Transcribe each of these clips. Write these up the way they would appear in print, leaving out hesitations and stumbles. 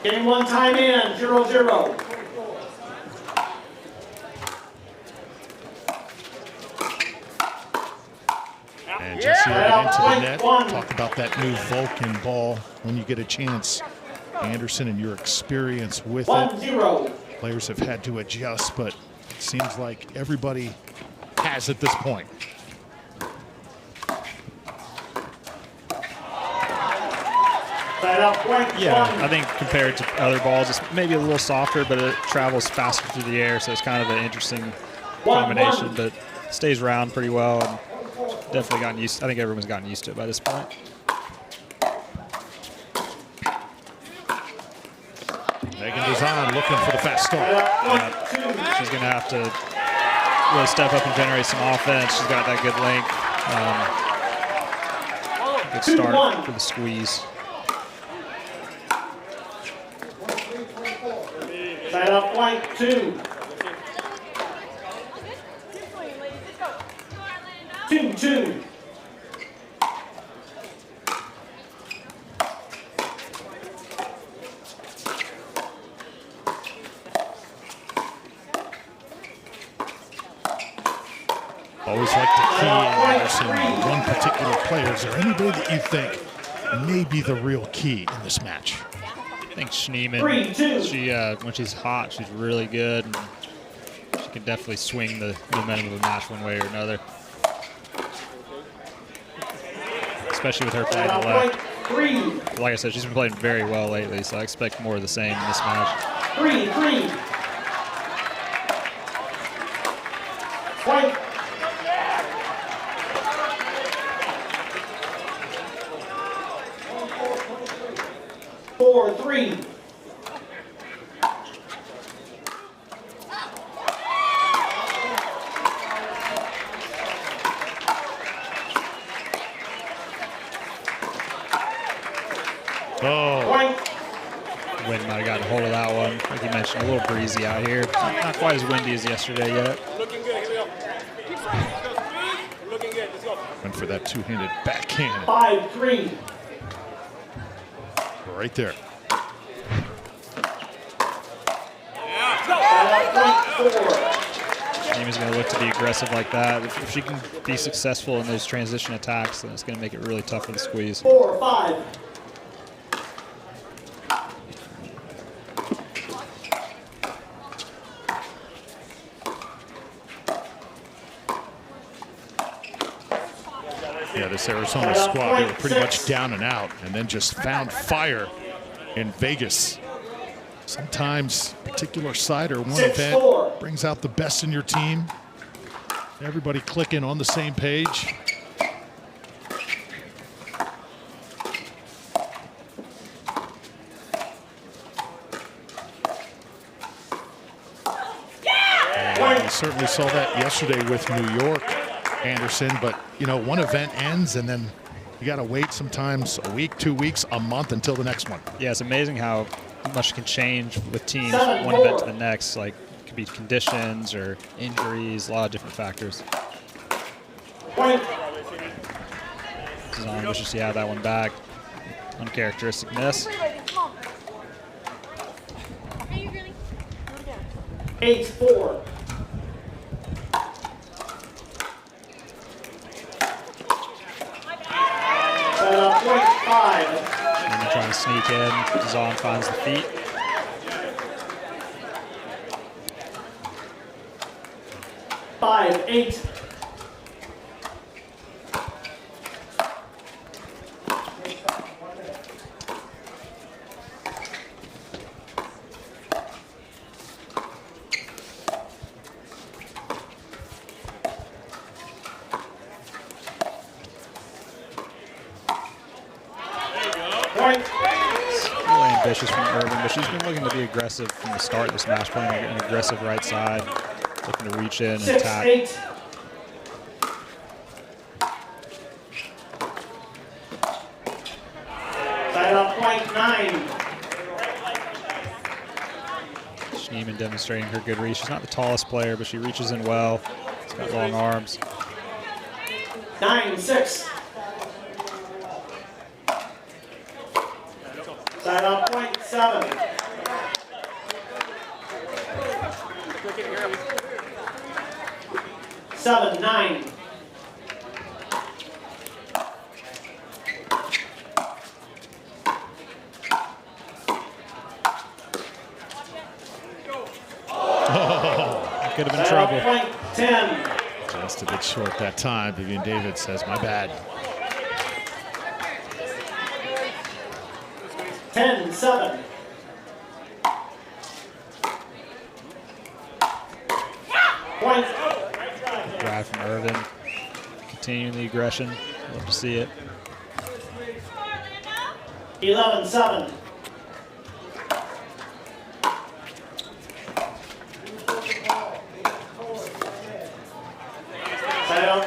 Game one time in, 0-0. And Jessie Irvine into the net. Talk about that new Vulcan ball when you get a chance. Anderson and your experience with 1-0. it. Players have had to adjust, but it seems like everybody has at this point. Yeah, I think compared to other balls, it's maybe a little softer, but it travels faster through the air, so it's kind of an interesting combination, but stays round pretty well, and definitely gotten used. I think everyone's gotten used to it by this point. Meghan Dizon looking for the fast start. She's going to have to really step up and generate some offense. She's got that good length. Good start for the squeeze. Side up point 2. 2-2. Always like to key in Anderson on one particular player. Is there anybody that you think may be the real key in this match? I think Schneemann, she when she's hot, she's really good. And she can definitely swing the momentum of a match one way or another. Especially with her playing the left. Like I said, she's been playing very well lately, so I expect more of the same in this match. 3-3. Point. 4-3. Oh. Wind might have gotten a hold of that one. Like you mentioned, a little breezy out here. Not quite as windy as yesterday yet. Looking good. Here we go. Keep trying. Looking good. Let's go. Went for that two-handed backhand. 5-3. Right there. Schneemann's going to look to be aggressive like that. If she can be successful in those transition attacks, then it's going to make it really tough for the squeeze. 4-5. Yeah, this Arizona squad, they were pretty much down and out and then just found fire in Vegas. Sometimes a particular side or one event brings out the best in your team. Everybody clicking on the same page. And we certainly saw that yesterday with New York, Anderson, but you know, one event ends and then you got to wait sometimes a week, 2 weeks, a month until the next one. Yeah, it's amazing how much can change with teams one event to the next. Like, it could be conditions or injuries, a lot of different factors. Dizon wishes he had that one back. Uncharacteristic miss. 8-4. Point 5. And they're trying to sneak in. Dizon finds the feet. Five, 8. Really ambitious from Irvine, but she's been looking to be aggressive from the start of this match, playing an aggressive right side, looking to reach in and 6, attack. 8. Side up point 9. Schneemann demonstrating her good reach. She's not the tallest player, but she reaches in well. She's got long arms. 9-6. Side up point 7. 7-9. Could have been trouble. 10. Just a bit short that time. Vivienne David says, my bad. 10-7. Point. Drive from Irvin. Continuing the aggression. Love to see it. 11-7.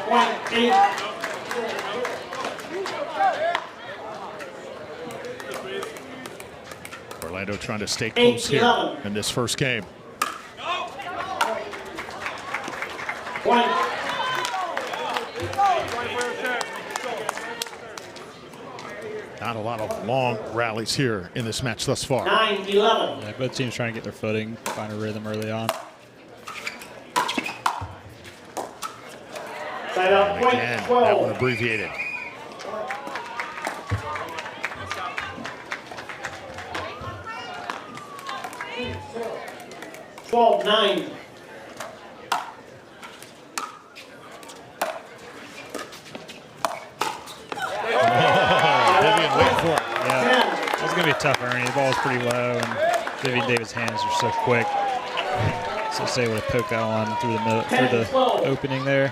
Point 8. Orlando trying to stay close here 8-11. in this first game. Point. Not a lot of long rallies here in this match thus far. 9-11. Yeah, both teams trying to get their footing, find a rhythm early on. Side out And point again, that 12. one abbreviated. Twelve 9. Vivienne, wait for it. Yeah, it's going to be a tough earning. The ball is pretty low, and Vivienne David's hands are so quick. So say would have poked that one through the middle, through the opening there.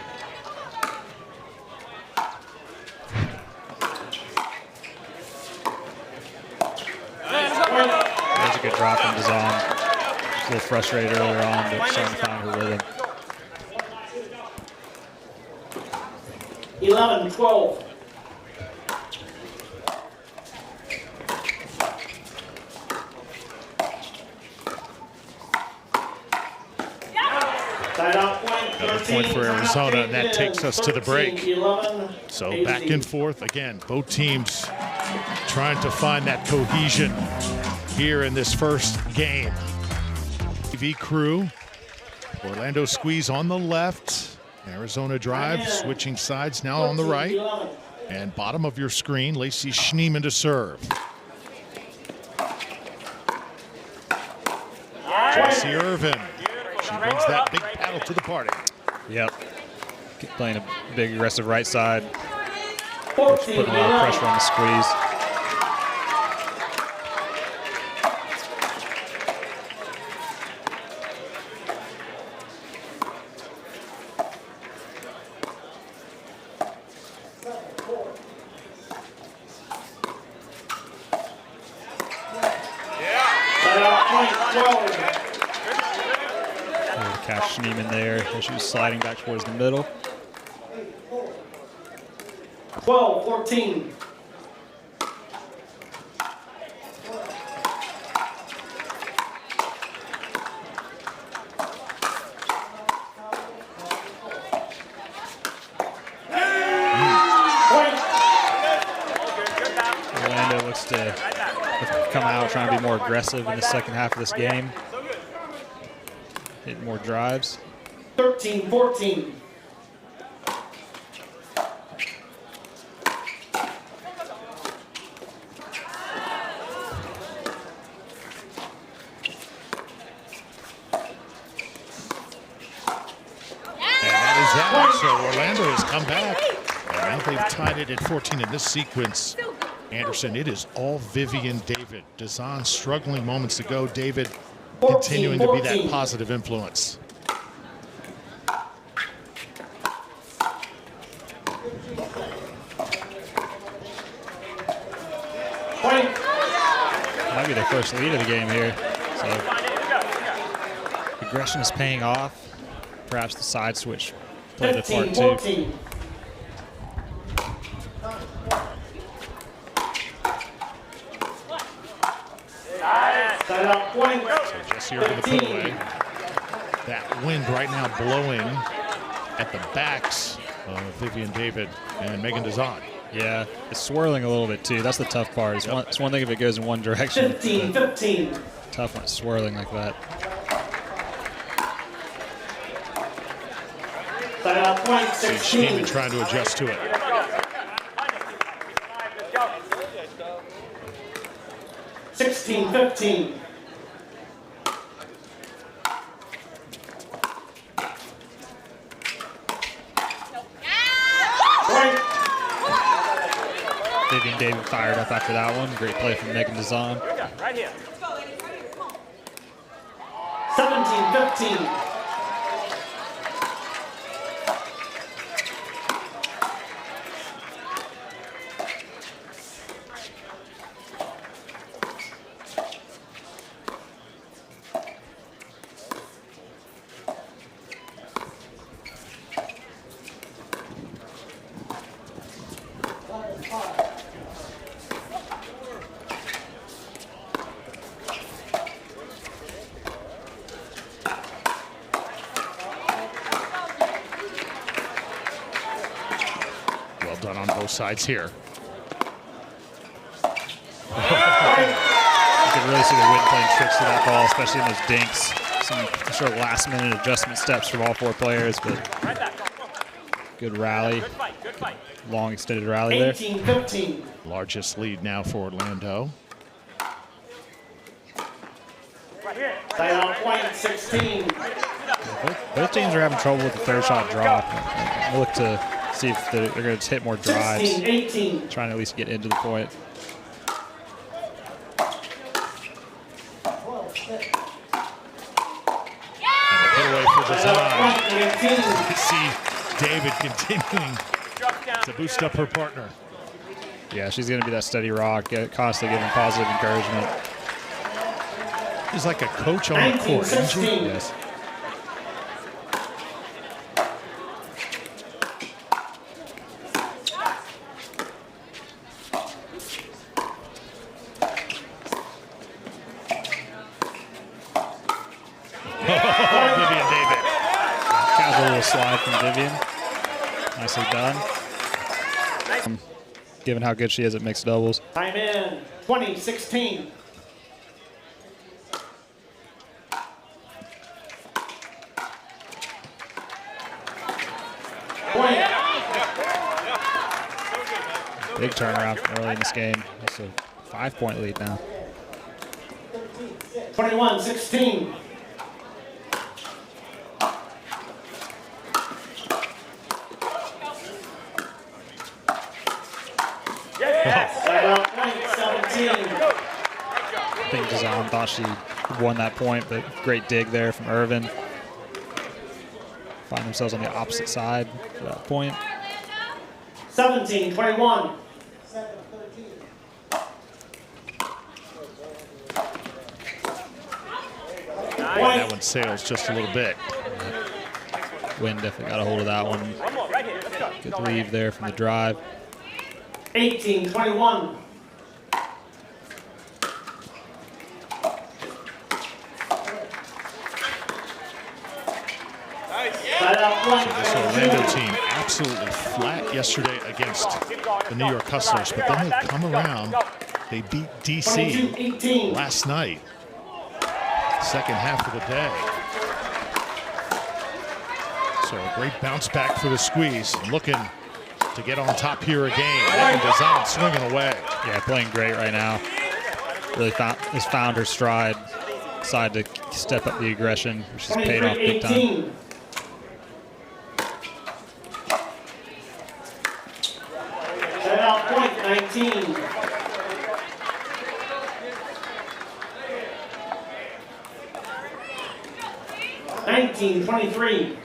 There's a good drop from Dizon. A little frustrated earlier on, but starting to find her rhythm. 11-12. Side out point Another 13. point for Arizona, and that takes us to the break. 11, So back and forth again. Both teams trying to find that cohesion here in this first game. TV crew, Orlando squeeze on the left. Arizona drive, switching sides now on the right. 11. And bottom of your screen, Lacy Schneemann to serve. Jessie Irvine. She brings that big paddle to the party. Yep. Keep playing a big aggressive right side. 14, Putting a lot of pressure on the squeeze. Side out point 12. Catch Schneemann there as she was sliding back towards the middle. 12-14. Orlando looks to come out trying to be more aggressive in the second half of this game. Hit more drives. 13-14. So Orlando has come back, and now they've tied it at 14 in this sequence. Anderson, it is all Vivienne David. Dizon struggling moments ago. David continuing to be that positive influence. Might be their first lead of the game here. So aggression is paying off. Perhaps the side switch played a part too. 15-14. Side out point. So Jessie Irvine to put away. That wind right now blowing at the backs of Vivienne David and Meghan Dizon. Yeah, it's swirling a little bit too. That's the tough part. It's one thing if it goes in one direction. 15-15. Tough when it's swirling like that. Timeout point, See 16. Schneemann trying to adjust to it. Let's go. 16-15. Point. Vivienne David fired up after that one. Great play from Meghan Dizon. Right here. 17-15. Well done on both sides here. You can really see the wind playing tricks to that ball, especially in those dinks. Some sort of last-minute adjustment steps from all four players, but good rally. Good fight. Good fight. Long extended rally there. 18-15. Largest lead now for Orlando. Right here. Timeout point, 16. Both teams are having trouble with the third shot drop. We'll look to see if they're going to hit more drives, 16-18. trying to at least get into the point. And the put away for Timeout Dizon. point, 19. You see David continuing to boost up her partner. Yeah, she's going to be that steady rock, constantly giving positive encouragement. She's like a coach on the court, isn't she? 19-16. Yes. Vivienne David. Got a little slide from Vivienne. Nicely done. Given how good she is at mixed doubles. Time in, 20-16. Point. Big turnaround from early in this game. It's a 5-point lead now. 21-16. Timeout point, 17. I think Dizon thought she won that point, but great dig there from Irvine. Find themselves on the opposite side for that point. 17-21. That one sails just a little bit. Wind definitely got a hold of that one. One more. Right here. Let's go. Good leave there from the drive. 18-21. Timeout point, This Orlando team absolutely flat yesterday against the New York Hustlers, but then they come around. They beat DC 22-18. last night. Second half of the day. So a great bounce back for the squeeze. Looking to get on top here again. Meghan Dizon swinging away. Yeah, playing great right now. Really has found her stride. Decided to step up the aggression, which has paid off big time. 23-18. Timeout point, 19. Nineteen, 23.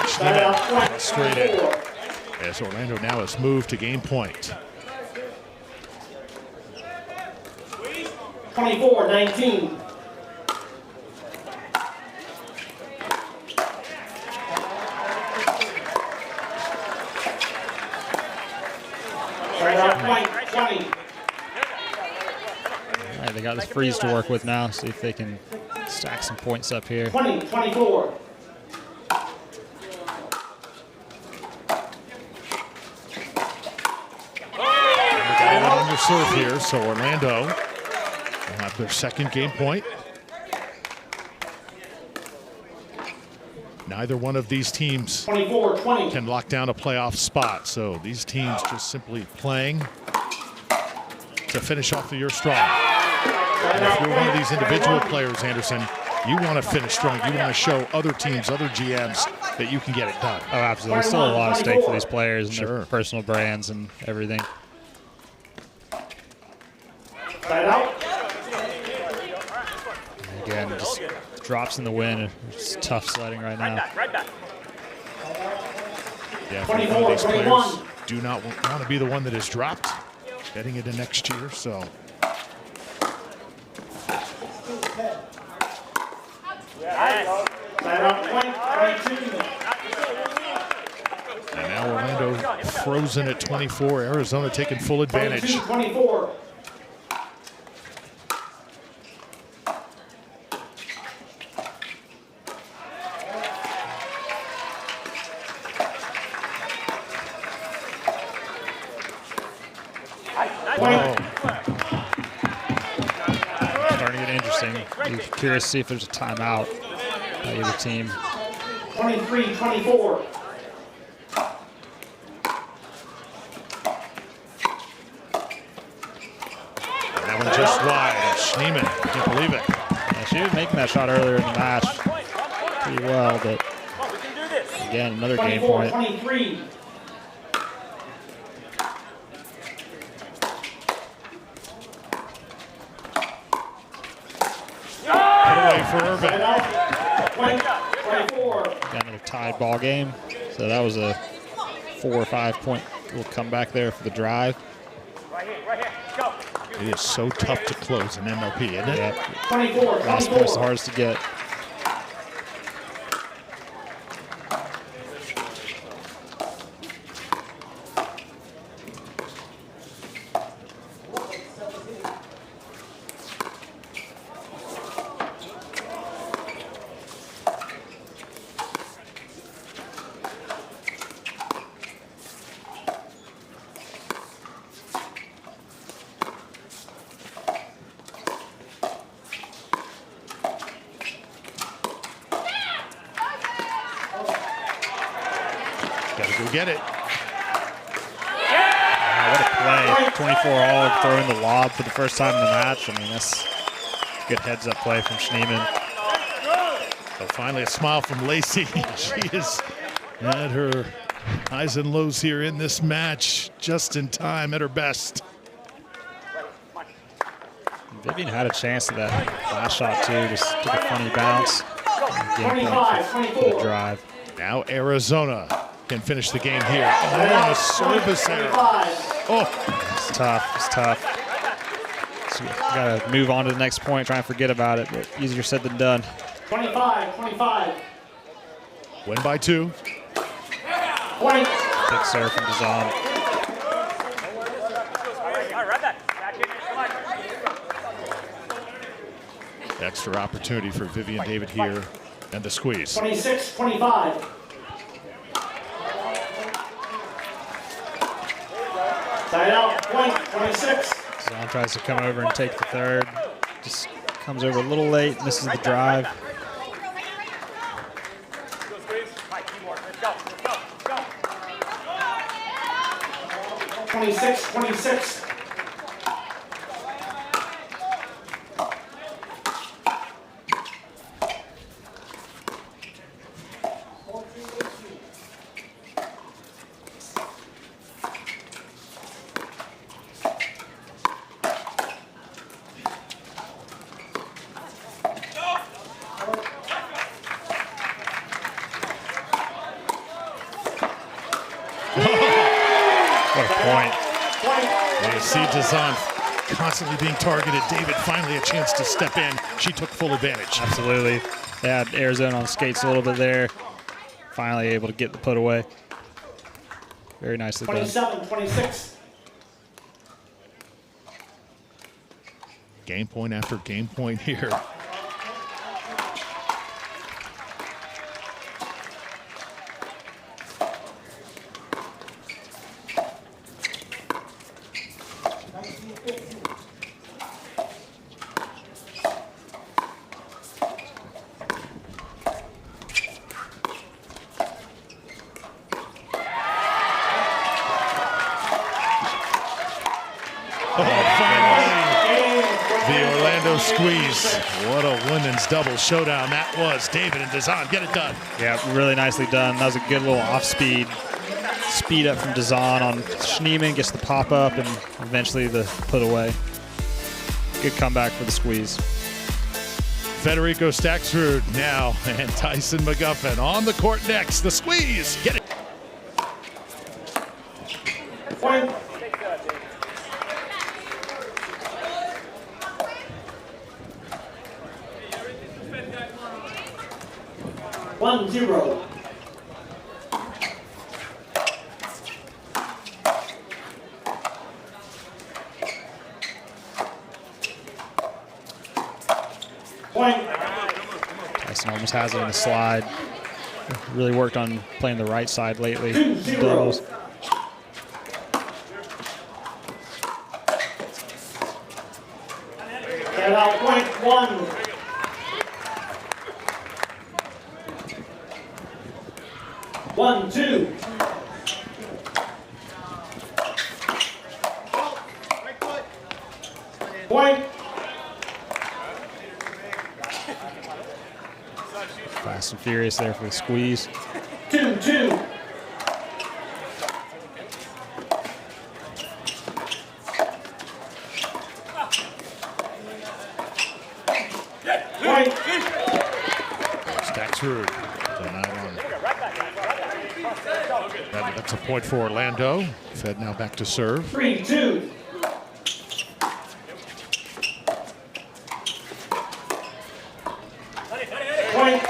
Schneemann frustrated as Orlando now has moved to game point. 24-19. Point 20. All right, they got this freeze to work with now. See if they can Stack some points up here. 20-24. On your serve here, so Orlando will have their second game point. Neither one of these teams 24-20. can lock down a playoff spot, so these teams just simply playing to finish off the year strong. And if you're one of these individual players, Anderson, you want to finish strong. You want to show other teams, other GMs, that you can get it done. Oh, absolutely. There's still a lot at stake for these players and Sure. their personal brands and everything. Side out. Again, just drops in the wind. It's tough sledding right now. Yeah, for one of 24, these players 21. do not want to be the one that is dropped heading into next year, so. Side out point, 22. And now Orlando frozen at 24. Arizona taking full advantage. 22-24. Starting to get interesting. Be curious to see if there's a timeout by either team. 23-24. That one just wide. Schneemann, can't believe it. Yeah, she was making that shot earlier in the match pretty well, but again, another game point. 24-23. Put away for Irvine. Side out point, 24. Got another tied ball game. So that was a 4 or 5 point little comeback there for the drive. It is so tough to close in MLP, isn't it? Yep. 24, Last point's the hardest to get. Gotta go get it. Wow, what a play. 24 all, throwing the lob for the first time in the match. I mean, that's a good heads-up play from Schneemann. So finally a smile from Lacy. She has had her highs and lows here in this match, just in time at her best. Vivienne had a chance at that last shot, too. Just took a funny bounce. Game point for the drive. Now Arizona can finish the game here. Oh, a service error. Oh, It's tough. It's tough. So you got to move on to the next point, try and forget about it, but easier said than done. 25. win by 2. Point. Big serve from Dizon. Extra opportunity for Vivienne David here and the squeeze. 26-25. Side out, point, 26. Dizon tries to come over and take the third. Just comes over a little late, misses the drive. 26-26. What a point. You see Dizon constantly being targeted. David finally a chance to step in. She took full advantage. Absolutely. They had Arizona on skates a little bit there. Finally able to get the put away. Very nicely done. 27-26. Game point after game point here. close squeeze. What a women's double showdown that was. David and Dizon, get it done. Yeah, really nicely done. That was a good little off-speed. Speed up from Dizon on Schneemann, gets the pop up and eventually the put away. Good comeback for the squeeze. Federico Staksrud now and Tyson McGuffin on the court next. The squeeze. Get it. Point. One, 0. Point. Tyson almost has it in the slide. Really worked on playing the right side lately. 2-0. Doubles. Get out point 1. One, 2. Point. Fast and furious there for the squeeze. 2-2. Point. Staksrud. That's a point for Orlando. Fed now back to serve. 3-2. Point.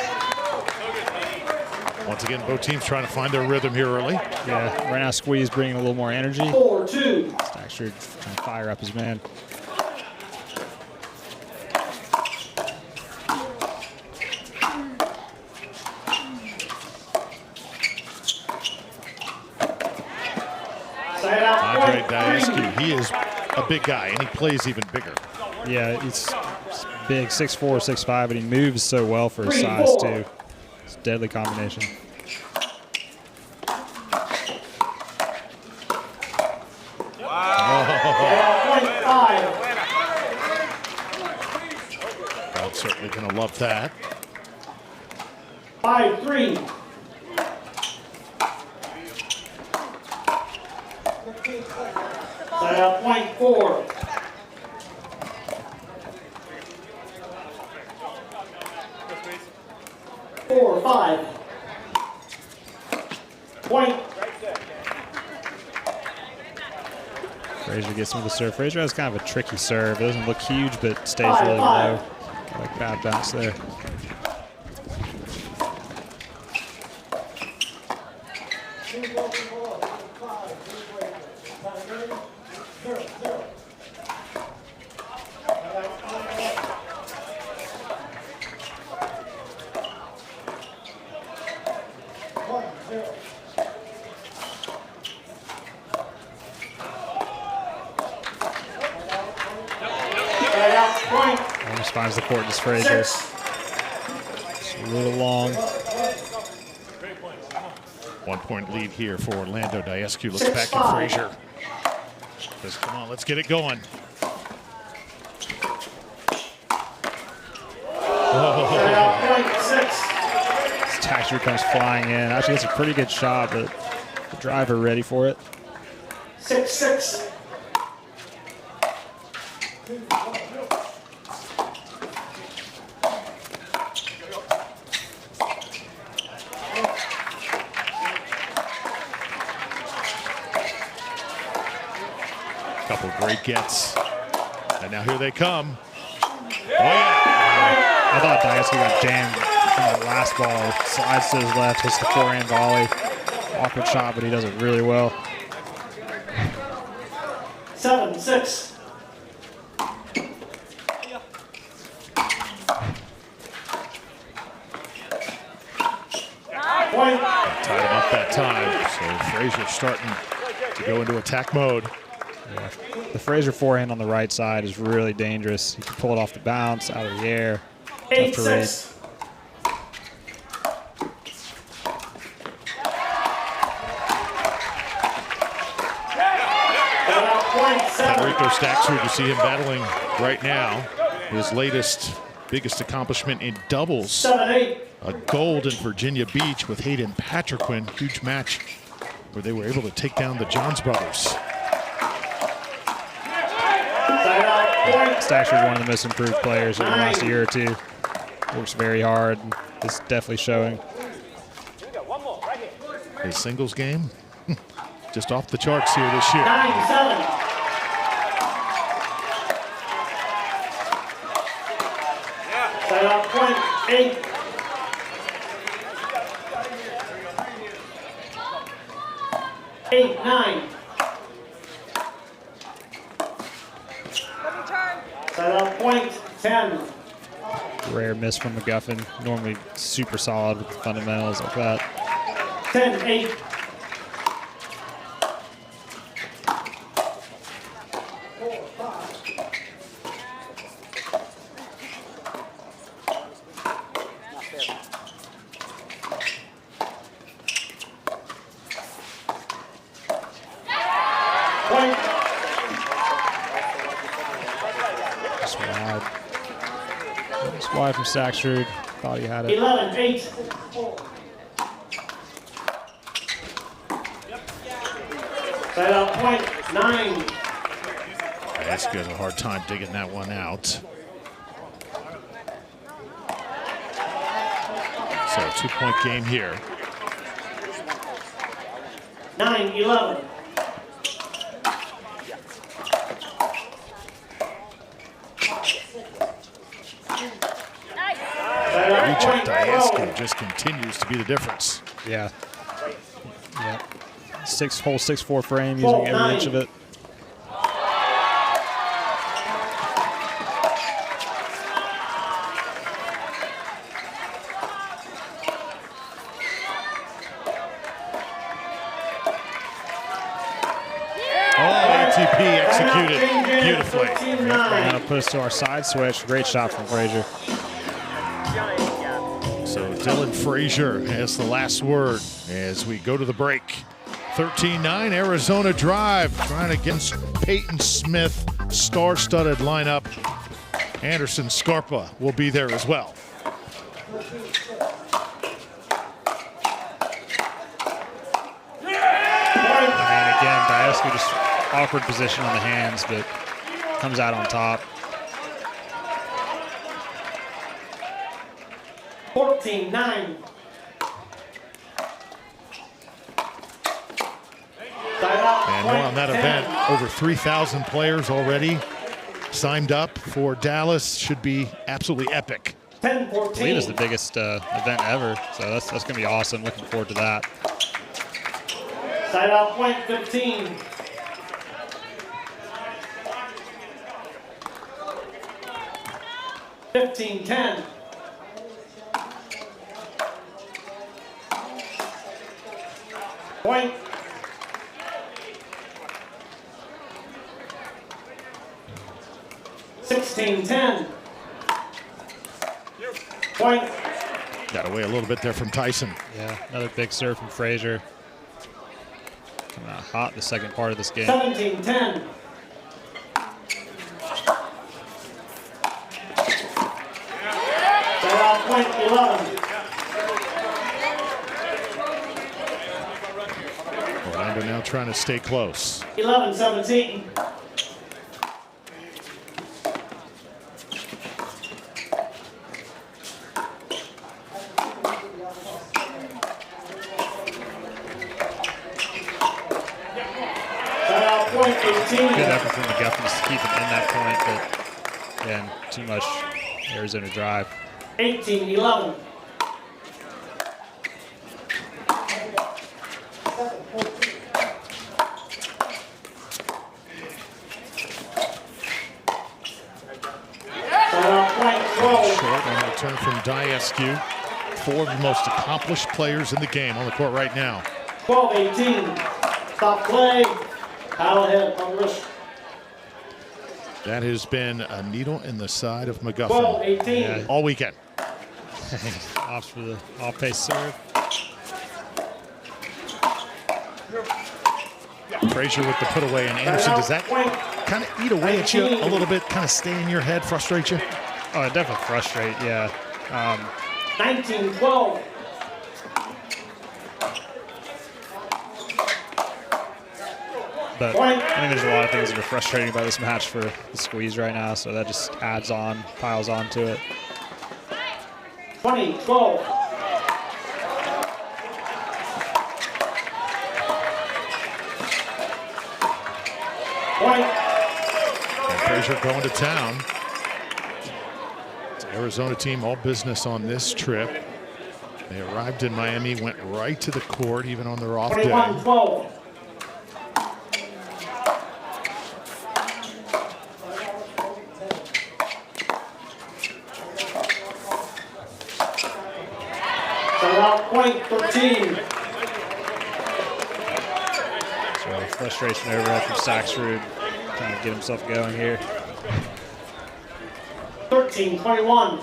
Once again, both teams trying to find their rhythm here early. Yeah, right now squeeze bringing a little more energy. 4-2. Staksrud trying to fire up his man. Andrei Daescu, he is a big guy, and he plays even bigger. Yeah, he's big, 6'4", 6'5", but he moves so well for his size, too. It's a deadly combination. Crowd's certainly going to love that. 5-3. Set out point 4. Four, 5. Point. Frazier gets him with the serve. Frazier has kind of a tricky serve. It doesn't look huge, but stays really low. Like bad bounce there. Almost finds the court, just Frazier. It's a little long. 1 point lead here for Orlando. Daescu looks back at Frazier. Says, come on, let's get it going. Staksrud comes flying in. Actually, it's a pretty good shot, but the driver ready for it. 6-6. Couple great gets. And now here they come. Oh, yeah. I thought Daescu got jammed on the last ball. Slides to his left, hits the forehand volley. Awkward shot, but he does it really well. 7-6. Point. Tied him up that time. So Frazier starting to go into attack mode. Yeah. The Frazier forehand on the right side is really dangerous. He can pull it off the bounce, out of the air. 8-6. Federico Staksrud, you see him battling right now. his latest biggest accomplishment in doubles. 7-8. A gold in Virginia Beach with Hayden Patriquin. Huge match where they were able to take down the Johns brothers. Staksrud is one of the most improved players in the last year or two. Works very hard. It's definitely showing. His singles game, just off the charts here this year. 9-7. Side out point 8. Eight, 9. Side out point 10. Rare miss from McGuffin. Normally super solid with the fundamentals like that. 10-8. Point. Just wide. Just wide from Staksrud. Thought he had it. 11-8. Side out point 9. Daescu has a hard time digging that one out. So 2-point game here. 9-11. Reach of Daescu just continues to be the difference. Yeah. Yeah. 6-4 frame, using every inch of it. ATP executed beautifully. Now put us to our side switch. Great shot from Frazier. So Dylan Frazier has the last word as we go to the break. 13-9 Arizona Drive trying against Peyton Smith, star-studded lineup. Anderson Scarpa will be there as well. And again, Daescu just awkward position on the hands, but comes out on top. 14-9. And more on that event. Over 3,000 players already signed up for Dallas. Should be absolutely epic. 10-14. I believe it's the biggest event ever, so that's going to be awesome. Looking forward to that. Side out point 15. $15-10. Point. $16-10. Point. Got away a little bit there from Tyson. Yeah, another big serve from Frazier. Coming out hot the second part of this game. 17-10. Side out point 11. Orlando now trying to stay close. 11-17. Good effort from McGuffin to keep him in that point, but again, too much Arizona drive. 18-11. Short on the return from Daescu. Four of the most accomplished players in the game on the court right now. 12-18. Stop play. Paddle ahead on the wrist. That has been a needle in the side of McGuffin 12-18. all weekend. Opts for the off-pace serve. Frazier with the put away, and Anderson, does that kind of eat away at you a little bit, kind of stay in your head, frustrate you? Oh, it definitely frustrate, yeah. 19-12. But I think there's a lot of things that are frustrating about this match for the squeeze right now, so that just adds on, piles on to it. 20-12. And Frazier going to town. It's the Arizona team, all business on this trip. They arrived in Miami, went right to the court, even on their off day. 21-12. Point 13. So frustration over from Staksrud, trying to get himself going here. 13-21.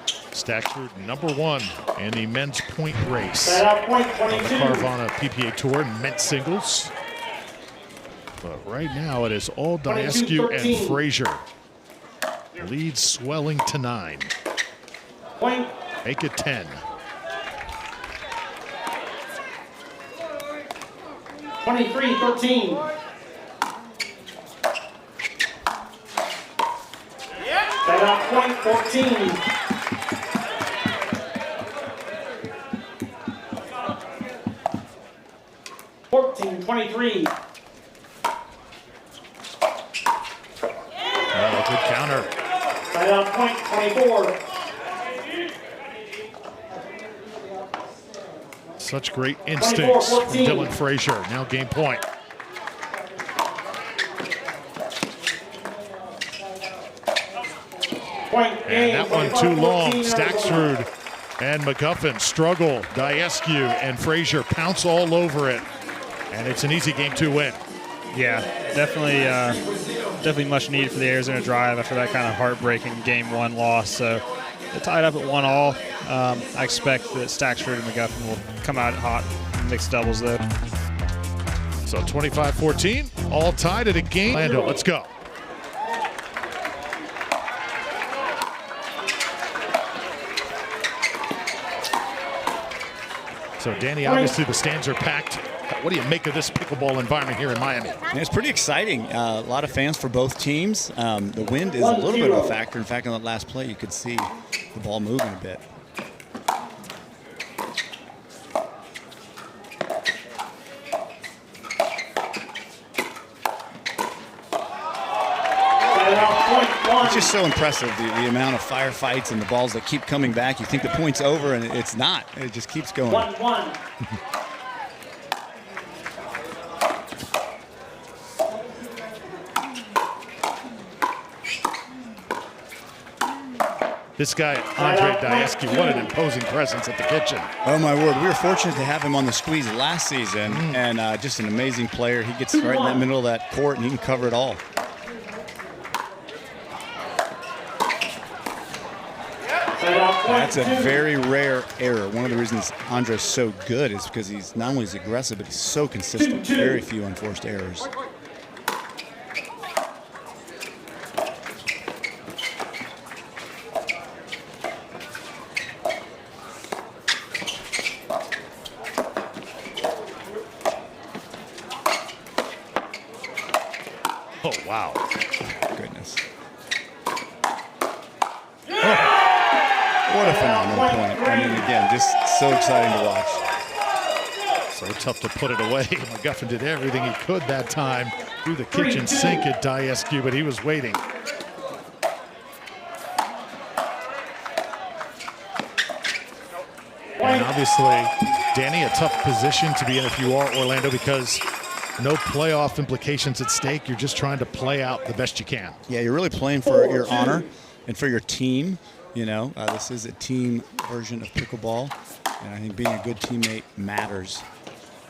Staksrud #1 in the men's point race Point on the 22. Carvana PPA Tour in men's singles. But right now it is all Daescu and Frazier. Lead swelling to 9. Point. Make it 10. 23-13. Set up point 14. Oh, good counter. Set up point 24. Such great instincts from 24-14. Dylan Frazier. Now game point. And that one too long. Staksrud and McGuffin struggle. Daescu and Frazier pounce all over it. And it's an easy game 2 win. Yeah, definitely much needed for the Arizona Drive after that kind of heartbreaking game 1 loss. So they're tied up at 1-all. I expect that Staksrud and McGuffin will come out hot in mixed doubles though. So 25-14, all tied at a game. Orlando, let's go. So Danny, obviously the stands are packed. What do you make of this pickleball environment here in Miami? And it's pretty exciting. A lot of fans for both teams. The wind is a little bit of a factor. In fact, on that last play, you could see the ball moving a bit. It's just so impressive, the amount of firefights and the balls that keep coming back. You think the point's over, and it's not. It just keeps going. 1-1. This guy, Andrei Daescu, what an imposing presence at the kitchen. Oh, my word. We were fortunate to have him on the squeeze last season, and just an amazing player. He gets right in the middle of that court, and he can cover it all. That's a very rare error. One of the reasons Andrei's so good is because he's not only is aggressive, but he's so consistent. Very few unforced errors. Oh, wow. Goodness. What a phenomenal point. I mean, again, just so exciting to watch. So tough to put it away. McGuffin did everything he could that time through the kitchen sink at Daescu, but he was waiting. And obviously, Danny, a tough position to be in if you are Orlando because no playoff implications at stake. You're just trying to play out the best you can. Yeah, you're really playing for your honor and for your team. You know, this is a team version of pickleball, and I think being a good teammate matters.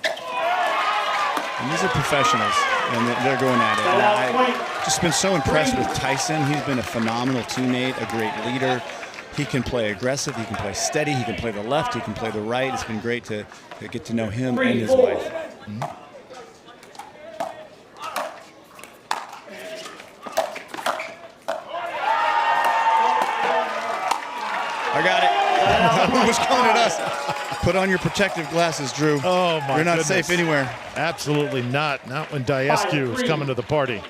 And these are professionals, and they're going at it. And I've just been so impressed with Tyson. He's been a phenomenal teammate, a great leader. He can play aggressive, he can play steady, he can play the left, he can play the right. It's been great to get to know him and his wife. was coming at us. Put on your protective glasses, Drew. Oh, my You're not goodness. safe anywhere. Absolutely not. Not when Daescu is coming to the party.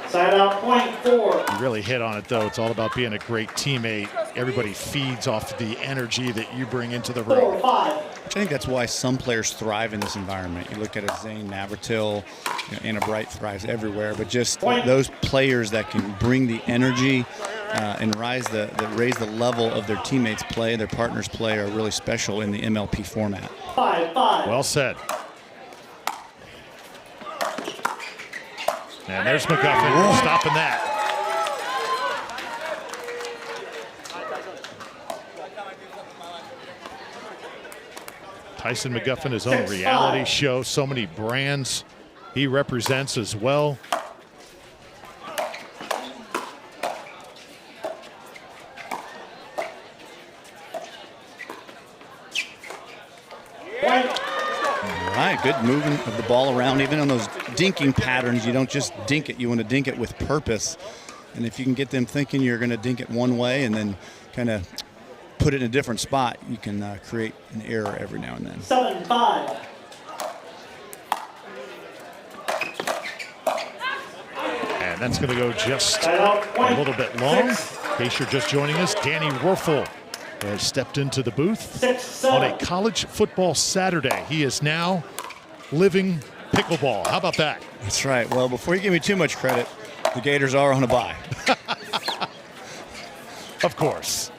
Side out point 4. You really hit on it, though. It's all about being a great teammate. Everybody feeds off the energy that you bring into the room. 4-5. I think that's why some players thrive in this environment. You look at a Zane Navratil, Anna Bright thrives everywhere, but just those players that can bring the energy and raise the level of their teammates' play, their partners' play, are really special in the MLP format. 5-5. Well said. And there's McGuffin stopping that. Tyson McGuffin, his own reality show. So many brands he represents as well. All right, good moving of the ball around. Even on those dinking patterns, you don't just dink it. You want to dink it with purpose. And if you can get them thinking you're going to dink it one way and then kind of put it in a different spot, you can create an error every now and then. 7-5. And that's going to go just a little bit long. In case you're just joining us, Danny Werfel has stepped into the booth on a college football Saturday. He is now living pickleball. How about that? That's right. Well, before you give me too much credit, the Gators are on a bye. Of course.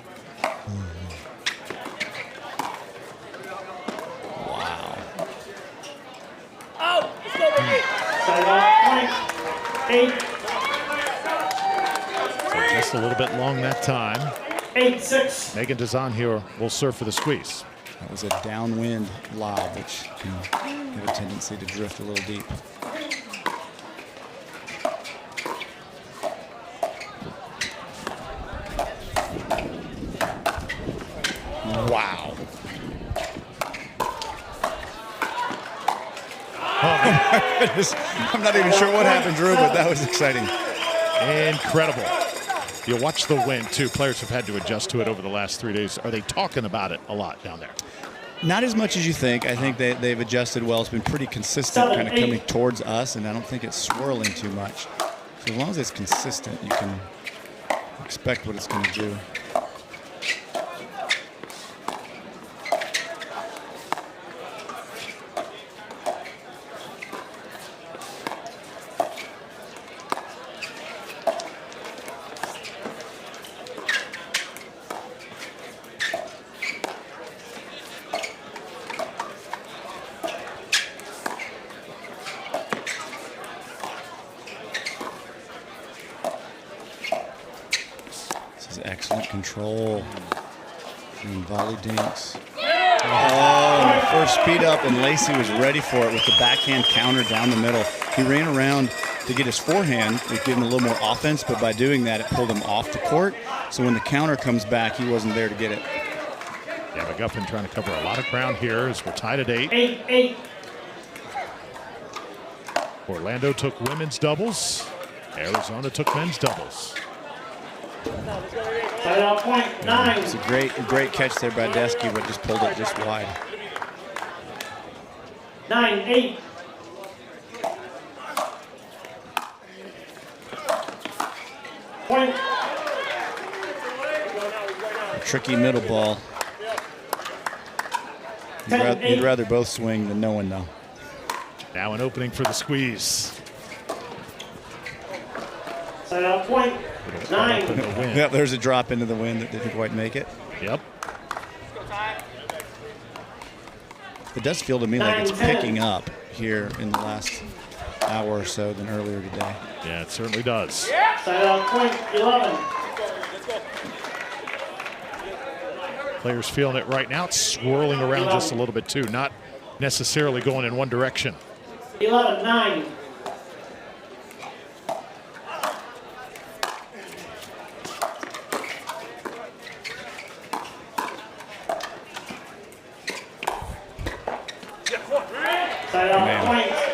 Wow. Out! Let's go, baby! Side out point 8. So just a little bit long that time. 8-6. Meghan Dizon here will serve for the squeeze. That was a downwind lob, which can have a tendency to drift a little deep. Wow. Oh my goodness. I'm not even sure what happened, Drew, but that was exciting. Incredible. You watch the wind, too. Players have had to adjust to it over the last 3 days. Are they talking about it a lot down there? Not as much as you think. I think they've adjusted well. It's been pretty consistent kind of coming towards us, and I don't think it's swirling too much. So as long as it's consistent, you can expect what it's going to do. Excellent control. And volley dinks. Oh, first speed up, and Lacy was ready for it with the backhand counter down the middle. He ran around to get his forehand. It gave him a little more offense, but by doing that, it pulled him off the court. So when the counter comes back, he wasn't there to get it. Yeah, McGuffin trying to cover a lot of ground here as we're tied at 8. 8-8. Orlando took women's doubles. Arizona took men's doubles. Side out point 9. It's a great catch there by Daescu, but just pulled it just wide. 9-8. Point. A tricky middle ball. You'd rather both swing than no one, though. Now an opening for the squeeze. Side out point 9. Yep, there's a drop into the wind that didn't quite make it. Yep. It does feel to me like it's picking up here in the last hour or so than earlier today. Yeah, it certainly does. Side out point 11. Players feeling it right now. It's swirling around just a little bit too, not necessarily going in one direction. 11-9.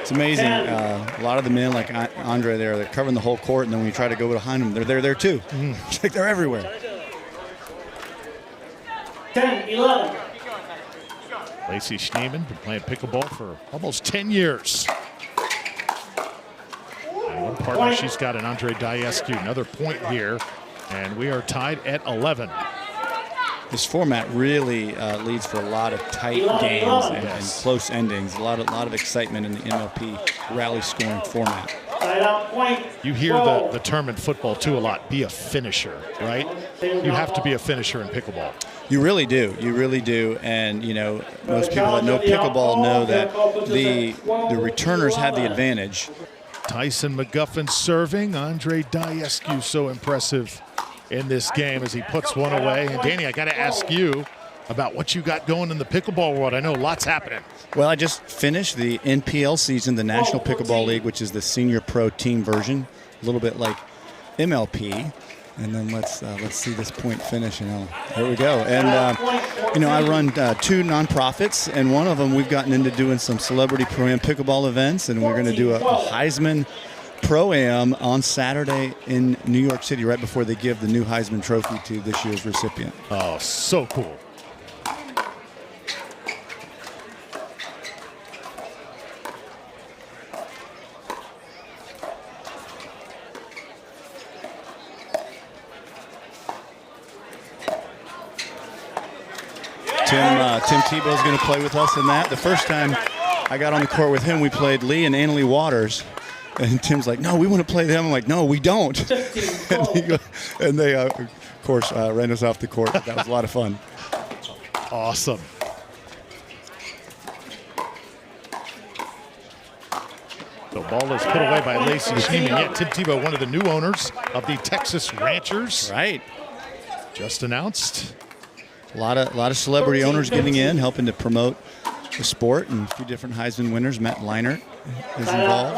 It's amazing. A lot of the men, like Andrei there, they're covering the whole court, and then when you try to go behind them, they're there too. It's like they're everywhere. 10-11. Lacy Schneemann been playing pickleball for almost 10 years. And one partner she's got an Andrei Daescu. Another point here, and we are tied at 11. This format really leads for a lot of tight games and close endings. A lot of excitement in the MLP rally scoring format. You hear the term in football too a lot, be a finisher, right? You have to be a finisher in pickleball. You really do. You really do. And, you know, most people that know pickleball know that the returners have the advantage. Tyson McGuffin serving. Andrei Daescu so impressive in this game as he puts one away. And Danny, I got to ask you about what you got going in the pickleball world. I know lots happening. Well, I just finished the NPL season, the National Pickleball League, which is the senior pro team version, a little bit like MLP. And then let's see this point finish. There we go. And you know, I run 2 nonprofits, and one of them we've gotten into doing some celebrity pro-am pickleball events, and we're going to do a Heisman Pro-Am on Saturday in New York City, right before they give the new Heisman Trophy to this year's recipient. Oh, so cool. Tim Tebow's going to play with us in that. The first time I got on the court with him, we played Lee and Annalie Waters. And Tim's like, no, we want to play them. I'm like, no, we don't. and they, of course, ran us off the court. That was a lot of fun. Awesome. The ball is put away by Lacy Schneemann. Yet Tim Tebow, one of the new owners of the Texas Ranchers. Right. Just announced. A lot of celebrity owners getting in, helping to promote the sport, and a few different Heisman winners. Matt Leinart is involved,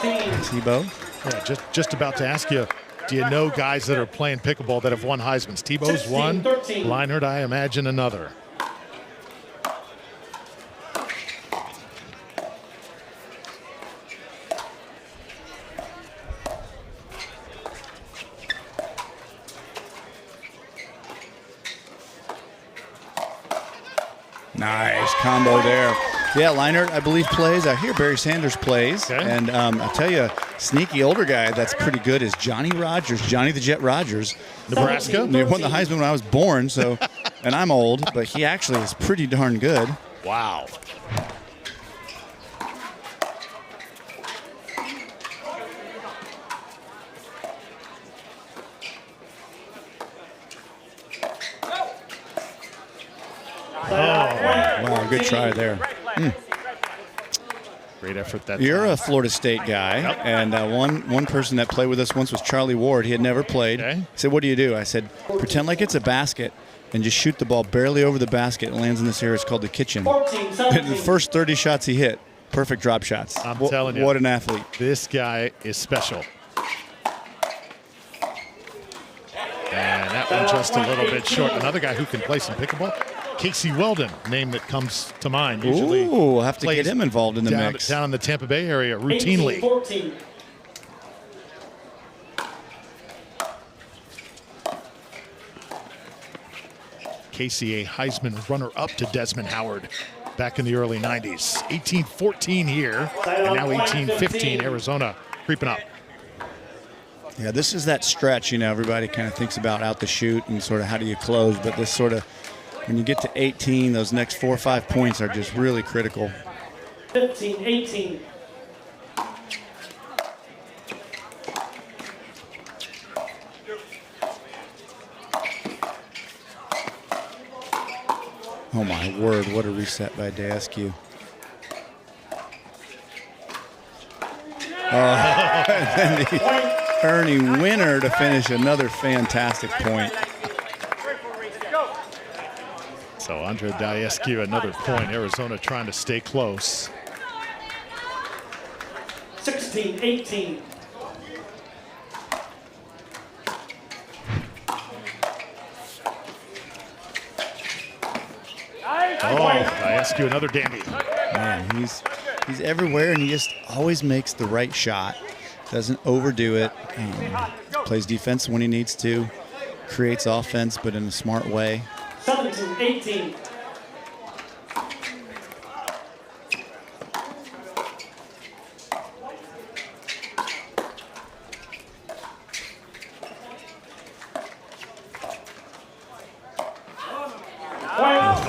and Tebow. Yeah, just about to ask you, do you know guys that are playing pickleball that have won Heismans? Tebow's one, Leinart, I imagine, another. Nice combo there. Yeah, Leinart, I believe, plays. I hear Barry Sanders plays. Okay. And I'll tell you, sneaky older guy that's pretty good is Johnny Rogers, Johnny the Jet Rogers. Nebraska? He won the Heisman when I was born, so, and I'm old, but he actually is pretty darn good. Wow. Wow, good try there. Great effort that You're time. a Florida State guy, Yep. and one person that played with us once was Charlie Ward. He had never played. Okay. He said, what do? I said, pretend like it's a basket and just shoot the ball barely over the basket. It lands in this area. It's called the kitchen. The first 30 shots he hit, perfect drop shots. I'm telling you. What an athlete. This guy is special. And that one just a little bit short. Another guy who can play some pickleball, Casey Weldon, name that comes to mind. Usually Ooh, we'll have to plays get him involved in the mix. Down in the Tampa Bay area routinely. 14. Casey, a Heisman runner-up to Desmond Howard back in the early 90s. 18-14 here, and now 18-15, Arizona creeping up. Yeah, this is that stretch, you know, everybody kind of thinks about out the chute and sort of how do you close, but this sort of, when you get to 18, those next 4 or 5 points are just really critical. 15, 18. Oh my word, what a reset by Daescu. And then the Ernie winner to finish another fantastic point. So Andrei Daescu, another point. Arizona trying to stay close. 16, 18. Oh, Daescu, another dandy. Man, he's everywhere, and he just always makes the right shot. Doesn't overdo it. Plays defense when he needs to. Creates offense, but in a smart way. 17, 22-18.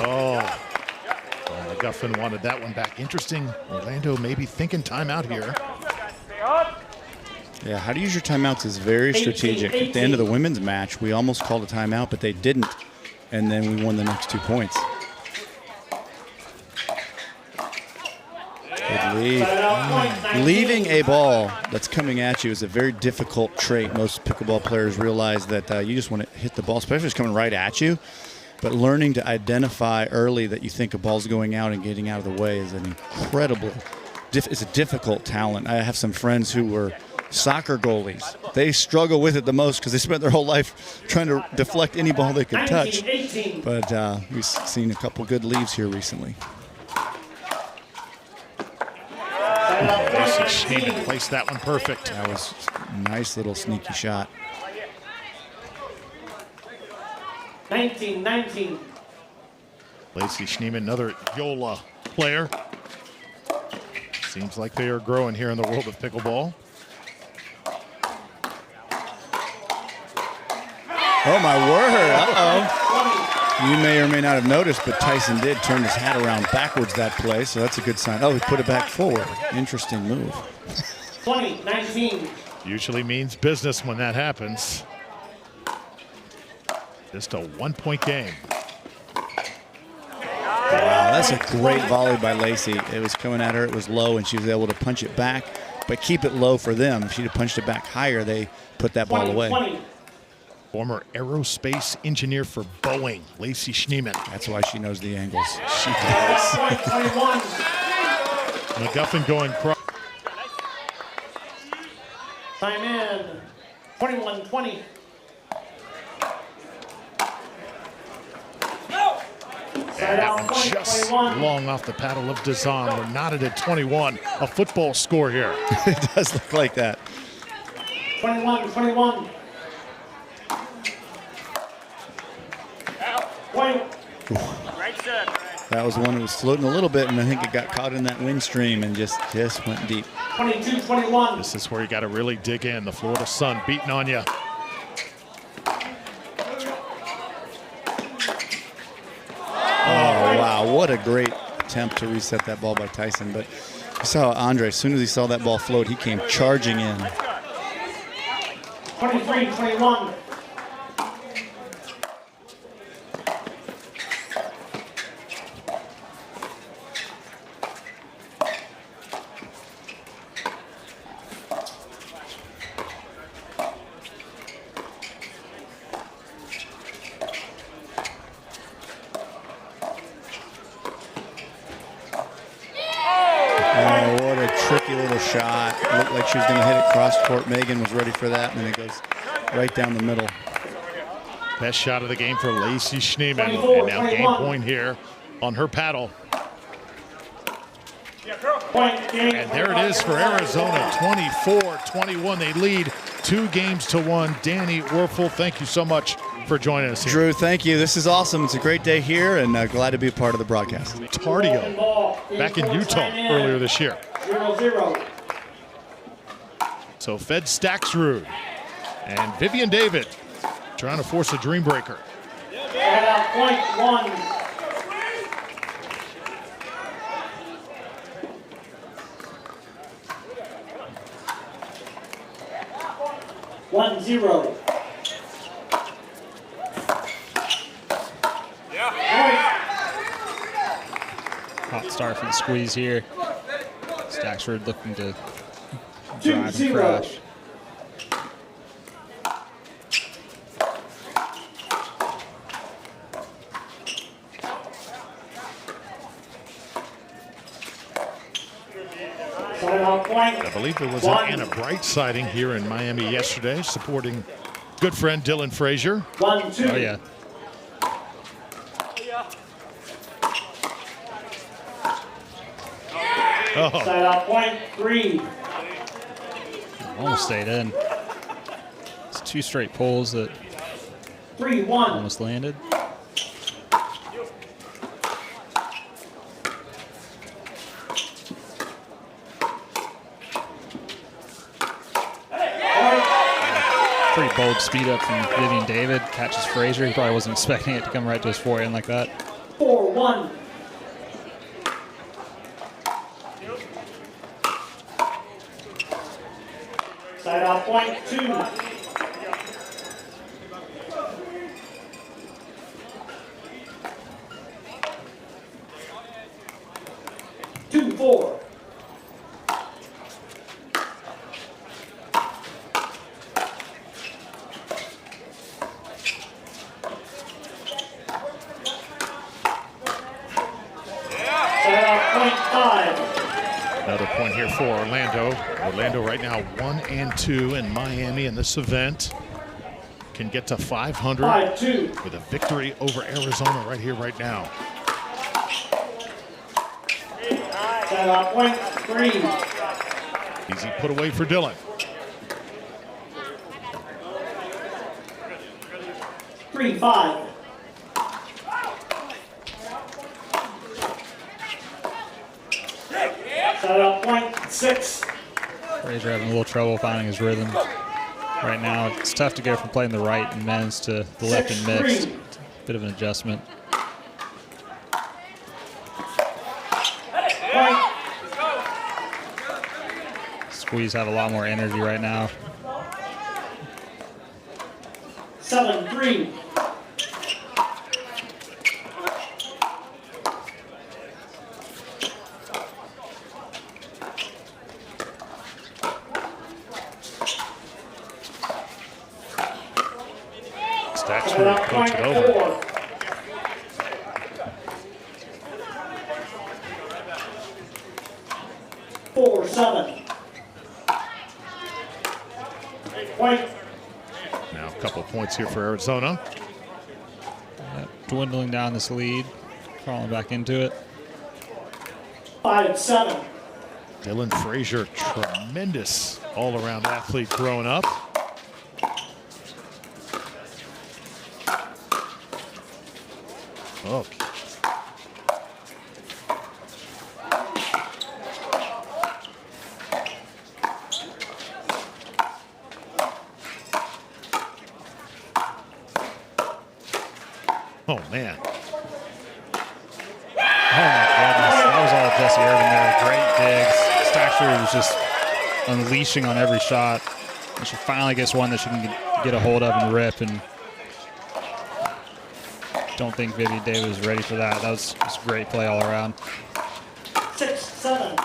Oh, McGuffin wanted that one back. Interesting. Orlando maybe thinking timeout here. Yeah, how to use your timeouts is very strategic. At the end of the women's match, we almost called a timeout, but they didn't. And then we won the next 2 points. Good lead. Leaving a ball that's coming at you is a very difficult trait. Most pickleball players realize that you just want to hit the ball, especially if it's coming right at you. But learning to identify early that you think a ball's going out and getting out of the way is an incredible, it's a difficult talent. I have some friends who were soccer goalies. They struggle with it the most because they spent their whole life trying to deflect any ball they could touch. But we've seen a couple good leaves here recently. Lacy Schneemann placed that one perfect. That was a nice little sneaky shot. 19-19. Lacy Schneemann, another Yola player. Seems like they are growing here in the world of pickleball. Oh, my word. Uh-oh. You may or may not have noticed, but Tyson did turn his hat around backwards that play, so that's a good sign. Oh, he put it back forward. Interesting move. 20-19. Usually means business when that happens. Just a 1-point game. Wow, that's a great volley by Lacy. It was coming at her, it was low, and she was able to punch it back, but keep it low for them. If she'd have punched it back higher, they put that ball away. 20. Former aerospace engineer for Boeing, Lacy Schneemann. That's why she knows the angles. She does. 21. McGuffin going cross. Time in. 21-20. And that one just long off the paddle of Dizon. We're knotted at 21. A football score here. It does look like that. 21-21. Point. That was one that was floating a little bit, and I think it got caught in that wind stream and just went deep. 22-21. This is where you got to really dig in. The Florida sun beating on you. Oh, wow, what a great attempt to reset that ball by Tyson. But you saw Andrei, as soon as he saw that ball float, he came charging in. 23-21. Shot. It looked like she was going to hit it cross court. Megan was ready for that, and then it goes right down the middle. Best shot of the game for Lacy Schneemann. And now game point here on her paddle. And there it is for Arizona, 24-21. They lead 2-1. Danny Werfel, thank you so much for joining us here. Drew, thank you. This is awesome. It's a great day here, and glad to be a part of the broadcast. Tardio back in Utah earlier this year. 0-0. So Fed Staksrud and Vivienne David trying to force a dream breaker. Point 1. One zero. Hot start from the squeeze here. Staksrud looking to drive and crash. I believe there was an Anna Bright sighting here in Miami yesterday, supporting good friend Dylan Frazier. 1-2. Oh, yeah. Oh. Side out point 3. Almost stayed in. It's 2 straight pulls that 3-1. almost landed. pretty bold speed up from Vivienne David. Catches Frazier. He probably wasn't expecting it to come right to his forehand like that. 4-1. Side out point 2. 2-4. Another point here for Orlando. Orlando right now 1-2 in Miami in this event. Can get to 500 5-2. with a victory over Arizona right here, right now. Side out point 3. Easy put away for Dylan. 3-5. Side out point 6. Frazier having a little trouble finding his rhythm right now. It's tough to go from playing the right in men's to the left in mixed. It's a bit of an adjustment. Squeeze have a lot more energy right now. 7-3. Staksrud puts it over. 4-7. Point. Now a couple points here for Arizona. Dwindling down this lead, crawling back into it. 5-7. Dylan Frazier, tremendous all-around athlete growing up. Oh. Oh, man. Oh, my goodness. That was all Jessie Irvine there. Great digs. Staksrud was just unleashing on every shot. And she finally gets one that she can get a hold of and rip. And don't think Vivienne David was ready for that. That was just great play all around. 6-7.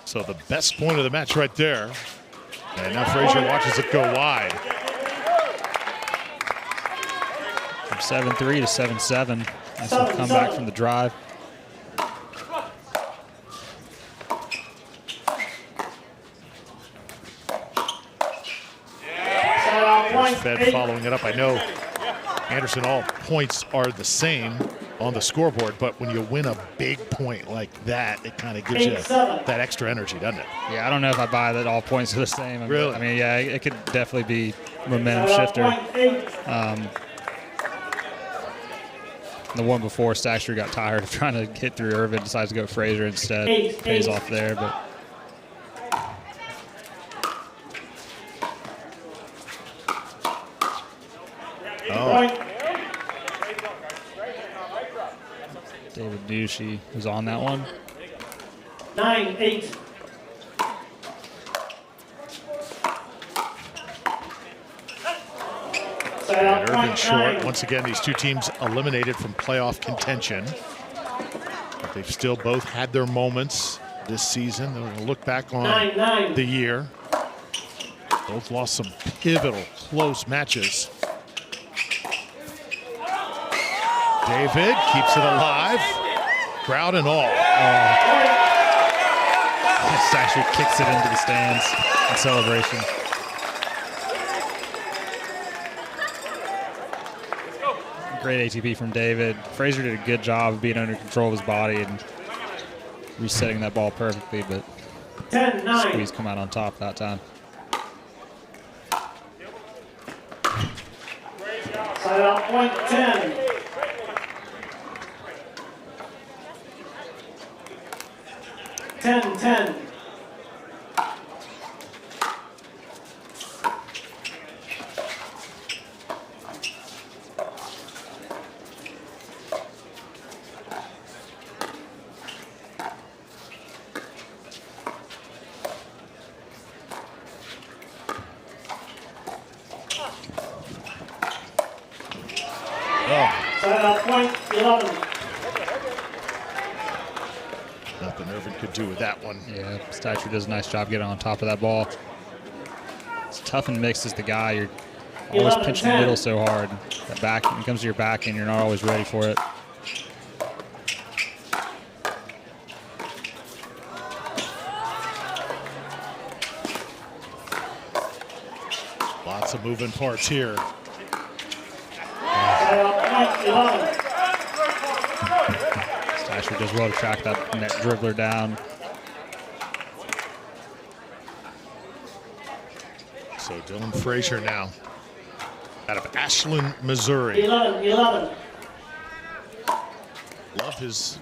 So the best point of the match right there. And now Frazier watches it go wide. From 7-3 to 7-7. Nice little comeback from the drive. There's Fed following it up. I know, Anderson, all points are the same on the scoreboard, but when you win a big point like that, it kind of gives you that extra energy, doesn't it? Yeah, I don't know if I buy that all points are the same. Really? I mean, yeah, it could definitely be momentum shifter. The one before, Staksrud got tired of trying to hit through Irvin, decides to go Frazier instead. Pays off there, but David Daescu was on that one. 9-8. And Irvin short. Once again, these two teams eliminated from playoff contention. But they've still both had their moments this season. They're going to look back on the year. Both lost some pivotal, close matches. David keeps it alive. Crowd and all. Staksrud kicks it into the stands in celebration. Great ATP from David. Frazier did a good job of being under control of his body and resetting that ball perfectly, but 10-9. Squeeze come out on top that time. Side out point 10. 10-10. Side-out point, 11. Nothing Irvin could do with that one. Yeah, Staksrud does a nice job getting on top of that ball. It's tough and mixed as the guy. You're always 11-10. pinching the middle so hard. That back, when it comes to your back, and you're not always ready for it. Lots of moving parts here. Side-out point, 11. Staksrud does well to track that net dribbler down. So Dylan Frazier now out of Ashland, Missouri. 11-11. Love his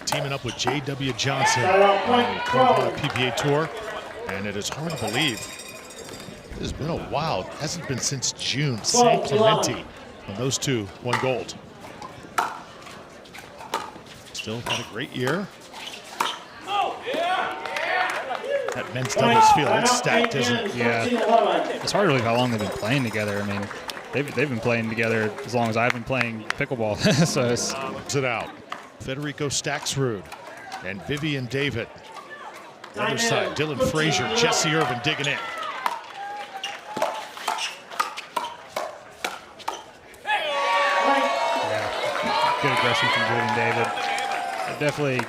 teaming up with J.W. Johnson Side-out on point, the 12. PPA Tour. And it is hard to believe. It has been a while. It hasn't been since June. San Clemente when those two won gold. Still had a great year. That men's doubles field stacked, isn't it? Yeah. It's hard to believe how long they've been playing together. I mean, they've been playing together as long as I've been playing pickleball. So it's Close it out. Federico Staksrud and Vivienne David. The other side, Dylan Frazier, Jessie Irvine digging in. good aggression from Vivienne David. They're definitely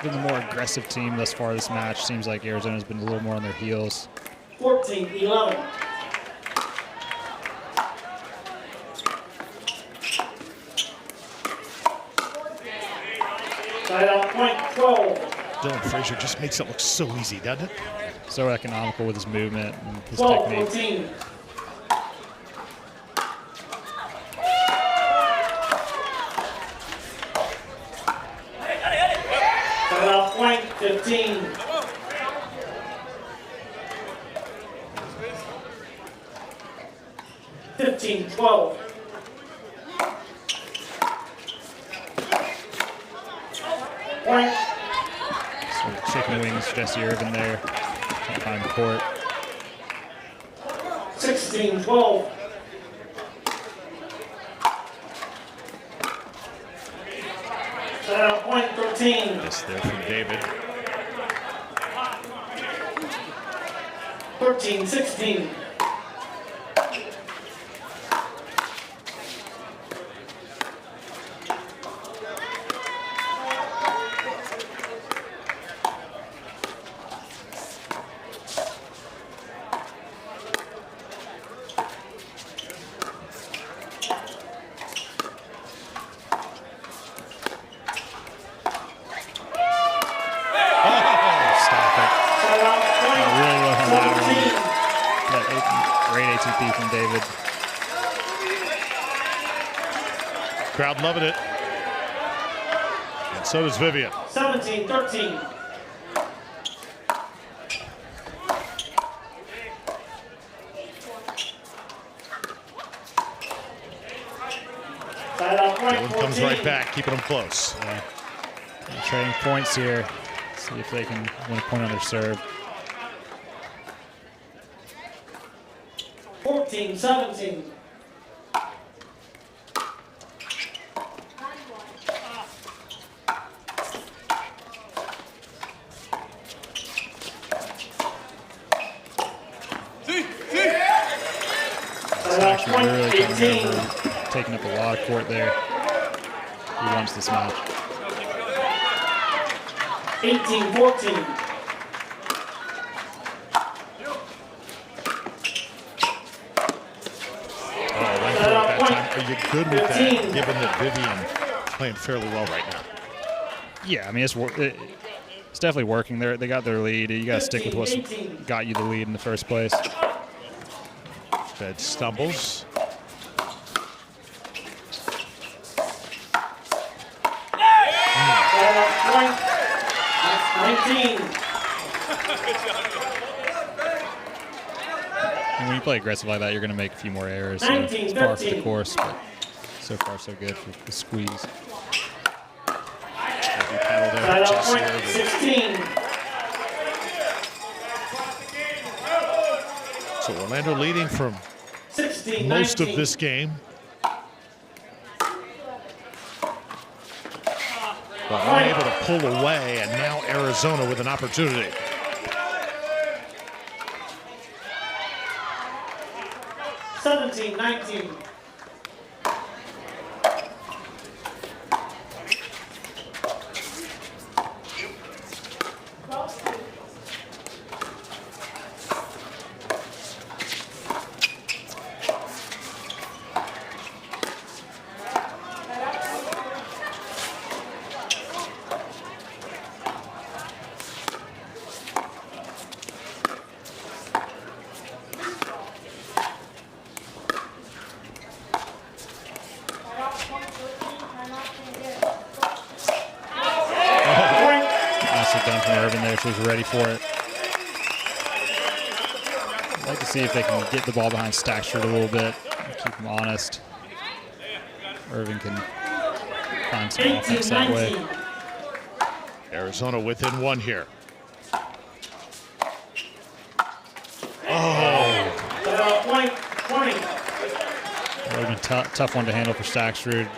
been the more aggressive team thus far this match. Seems like Arizona's been a little more on their heels. 14-11. Side out point, 12. Dylan Frazier just makes it look so easy, doesn't it? So economical with his movement and his 12-14. technique. Side out point, 15. Fifteen, 12. Point. Sort of chicken wings, Jessie Irvine there. Can't find the court. 16, 12. Side out point, 13. Miss there from David. 13, 16. Crowd loving it. And so does Vivienne. 17, 13. Side out point, Dylan 14. comes right back, keeping them close. Yeah. Trading points here. See if they can win a point on their serve. 14, 17. Actually really coming over, taking up a lot of court there. He wants this match. 18, 14. Are you good with that, given that Vivienne playing fairly well right now? Yeah, I mean, it's definitely working. They got their lead. You got to stick with what got you the lead in the first place. Fed stumbles. 19. And when you play aggressive like that, you're going to make a few more errors. So 19, it's par for the 13. course, but so far so good for the squeeze. Paddle there, Side out Jessie point, Irvine. 16. So Orlando leading from 16, most 19. of this game. But unable to pull away, and now Arizona with an opportunity. Seventeen, 19. Nicely done from Irvin there. She was ready for it. I'd like to see if they can get the ball behind Staksrud a little bit and keep him honest. Irvin can find some 18, offense that way. 19. Arizona within one here. Side out point, 20. It would have been tough one to handle for Staksrud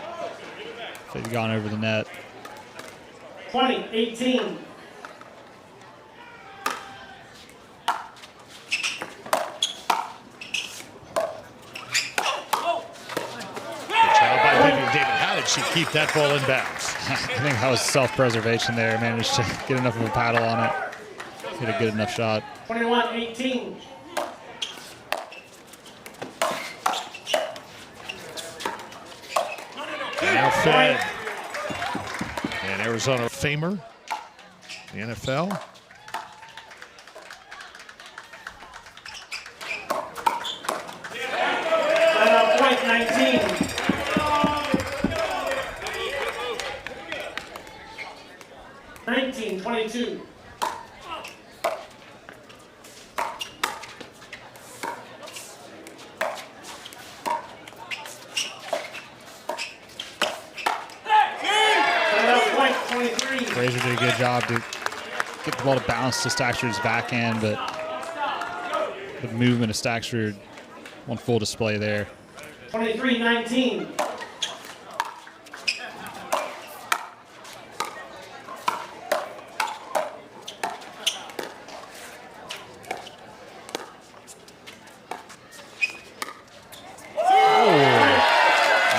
if they'd gone over the net. 20, 18. Child by Vivienne David. How did she keep that ball in bounds? I think that was self-preservation there. Managed to get enough of a paddle on it. Hit a good enough shot. 21, 18. Now fed. And Arizona famer, the NFL. Side out point, 19. 19, 22. Side out point, 23. Frazier did a good job to get the ball to bounce to Staksrud's backhand, but the movement of Staksrud on full display there. 23, 19.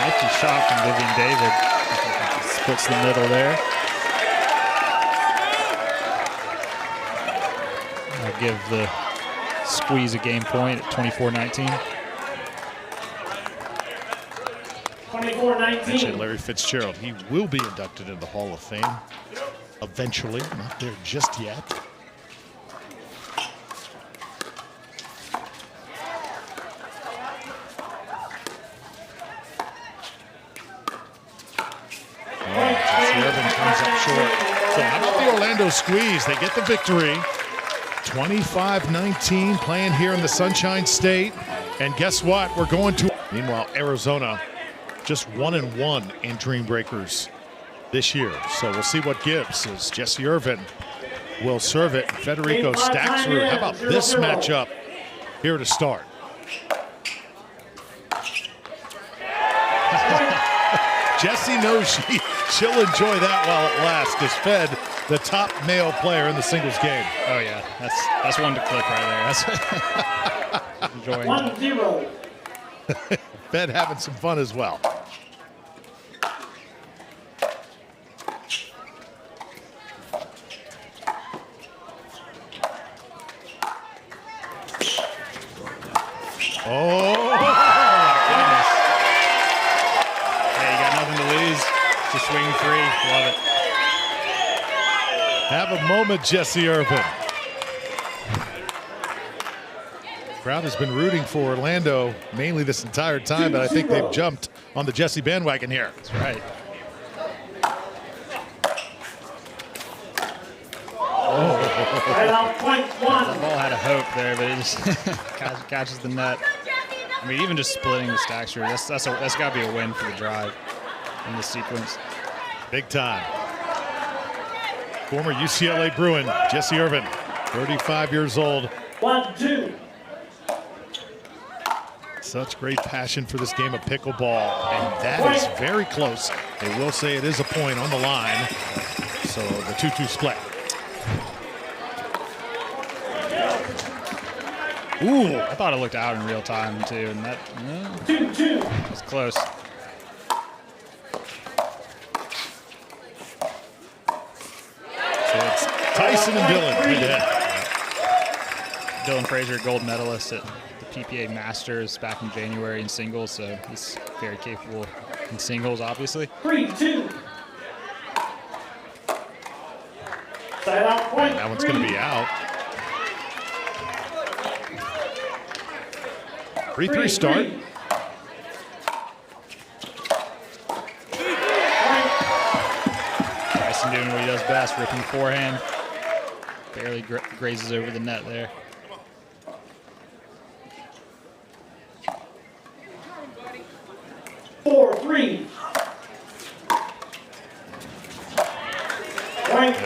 Nifty shot from Vivienne David. Splits the middle there. I'll give the squeeze a game point at 24-19. 24, Mentioned 19. Larry Fitzgerald. He will be inducted into the Hall of Fame eventually. Not there just yet. Jessie Irvine comes up short. So how about the Orlando squeeze? They get the victory. 25-19 playing here in the Sunshine State. And guess what? We're going to... Meanwhile, Arizona just 1-1 in Dream Breakers this year. So we'll see what gives as Jessie Irvine will serve it. Federico Staksrud. How about this matchup here to start? Jessie knows she'll enjoy that while it lasts, because Fed, the top male player in the singles game. Oh yeah, that's one to click right there. That's enjoying it. 1-0. Fed having some fun as well. Oh, Goodness. Hey, you got nothing to lose. Just swing free. Love it. have a moment, Jessie Irvine. Crowd has been rooting for Orlando mainly this entire time, but I think they've jumped on the Jessie bandwagon here. That's right. Timeout, point The one. ball had a hope there, but it just catches the net. I mean, even just splitting the Staksrud, that's got to be a win for the drive in this sequence. Big time. Former UCLA Bruin, Jessie Irvine, 35 years old. 1-2. Such great passion for this game of pickleball, and that is very close. They will say it is a point on the line, so the 2-2 split. Ooh, I thought it looked out in real time too, and that 2-2. was close. So it's Tyson and Dylan. Head-to-head. Dylan Frazier, gold medalist at the PPA Masters back in January in singles, so he's very capable in singles, obviously. 3-2. Timeout, point That one's going to be out. 3-3 start. Tyson doing what he does best, ripping forehand. Barely grazes over the net there.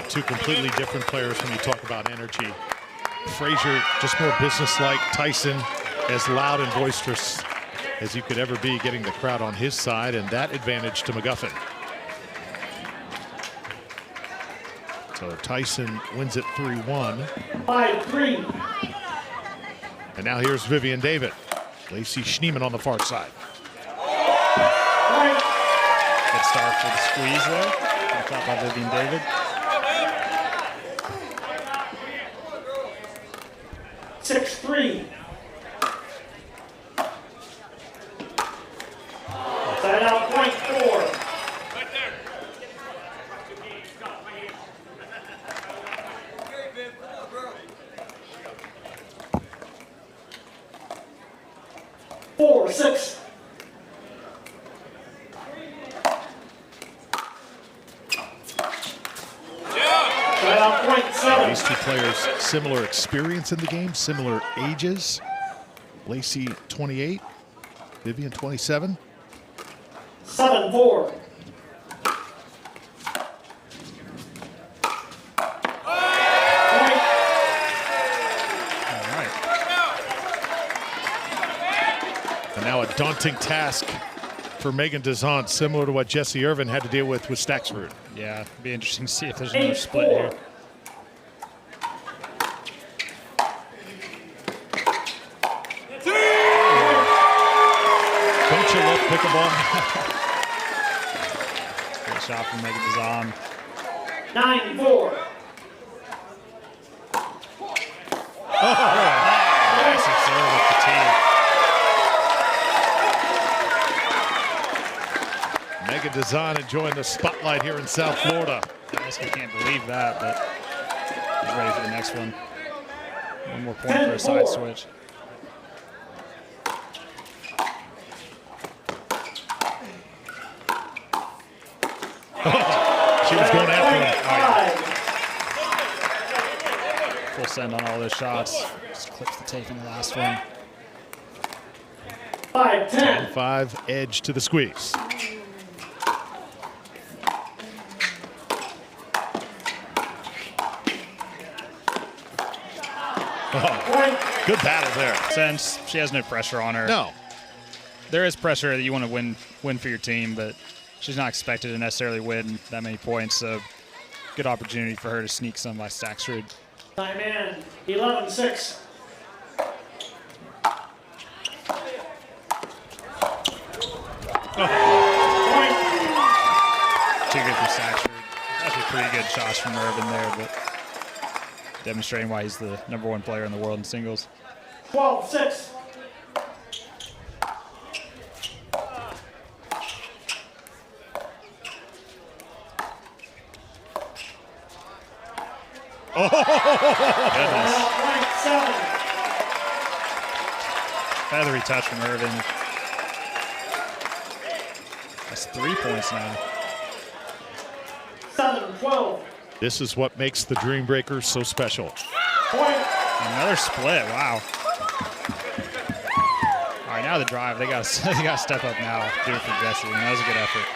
Two completely different players when you talk about energy. Frazier, just more businesslike. Tyson, as loud and boisterous as you could ever be, getting the crowd on his side, and that advantage to McGuffin. So Tyson wins it 3-1. 5-3. And now here's Vivienne David. Lacy Schneemann on the far side. Good start for the squeeze there. Good shot by Vivienne David. 6-3. Timeout, point four. Right there. 4-6. Timeout, point seven. These two players, similar experience in the game, similar ages. Lacy 28, Vivienne 27. 7-4. Now a daunting task for Meghan Dizon, similar to what Jessie Irvine had to deal with Staksrud. Yeah, it'd be interesting to see if there's another split here. Don't you love pickleball? Great shot from Meghan Dizon. 9-4. Nice serve with fatigue. Meghan Dizon enjoying the spotlight here in South Florida. Daescu can't believe that, but he's ready for the next one. One more point for a side switch. She was going after him. Full send on all those shots. Just clips the tape in the last one. 5-10. 10-5 edge to the squeeze. Oh, good battle there. Since she has no pressure on her. No. There is pressure that you want to win for your team, but she's not expected to necessarily win that many points, so good opportunity for her to sneak some by Staksrud. Time in. 11-6. Too good for Staksrud. Actually pretty good shots from Irvine there, but demonstrating why he's the #1 player in the world in singles. 12-6. Goodness. Feathery touch from Irvine. That's 3 points now. 7-12. This is what makes the Dream Breaker so special. Another split. Wow. All right, now the drive. They got to step up now. Do it for Jessie. That was a good effort.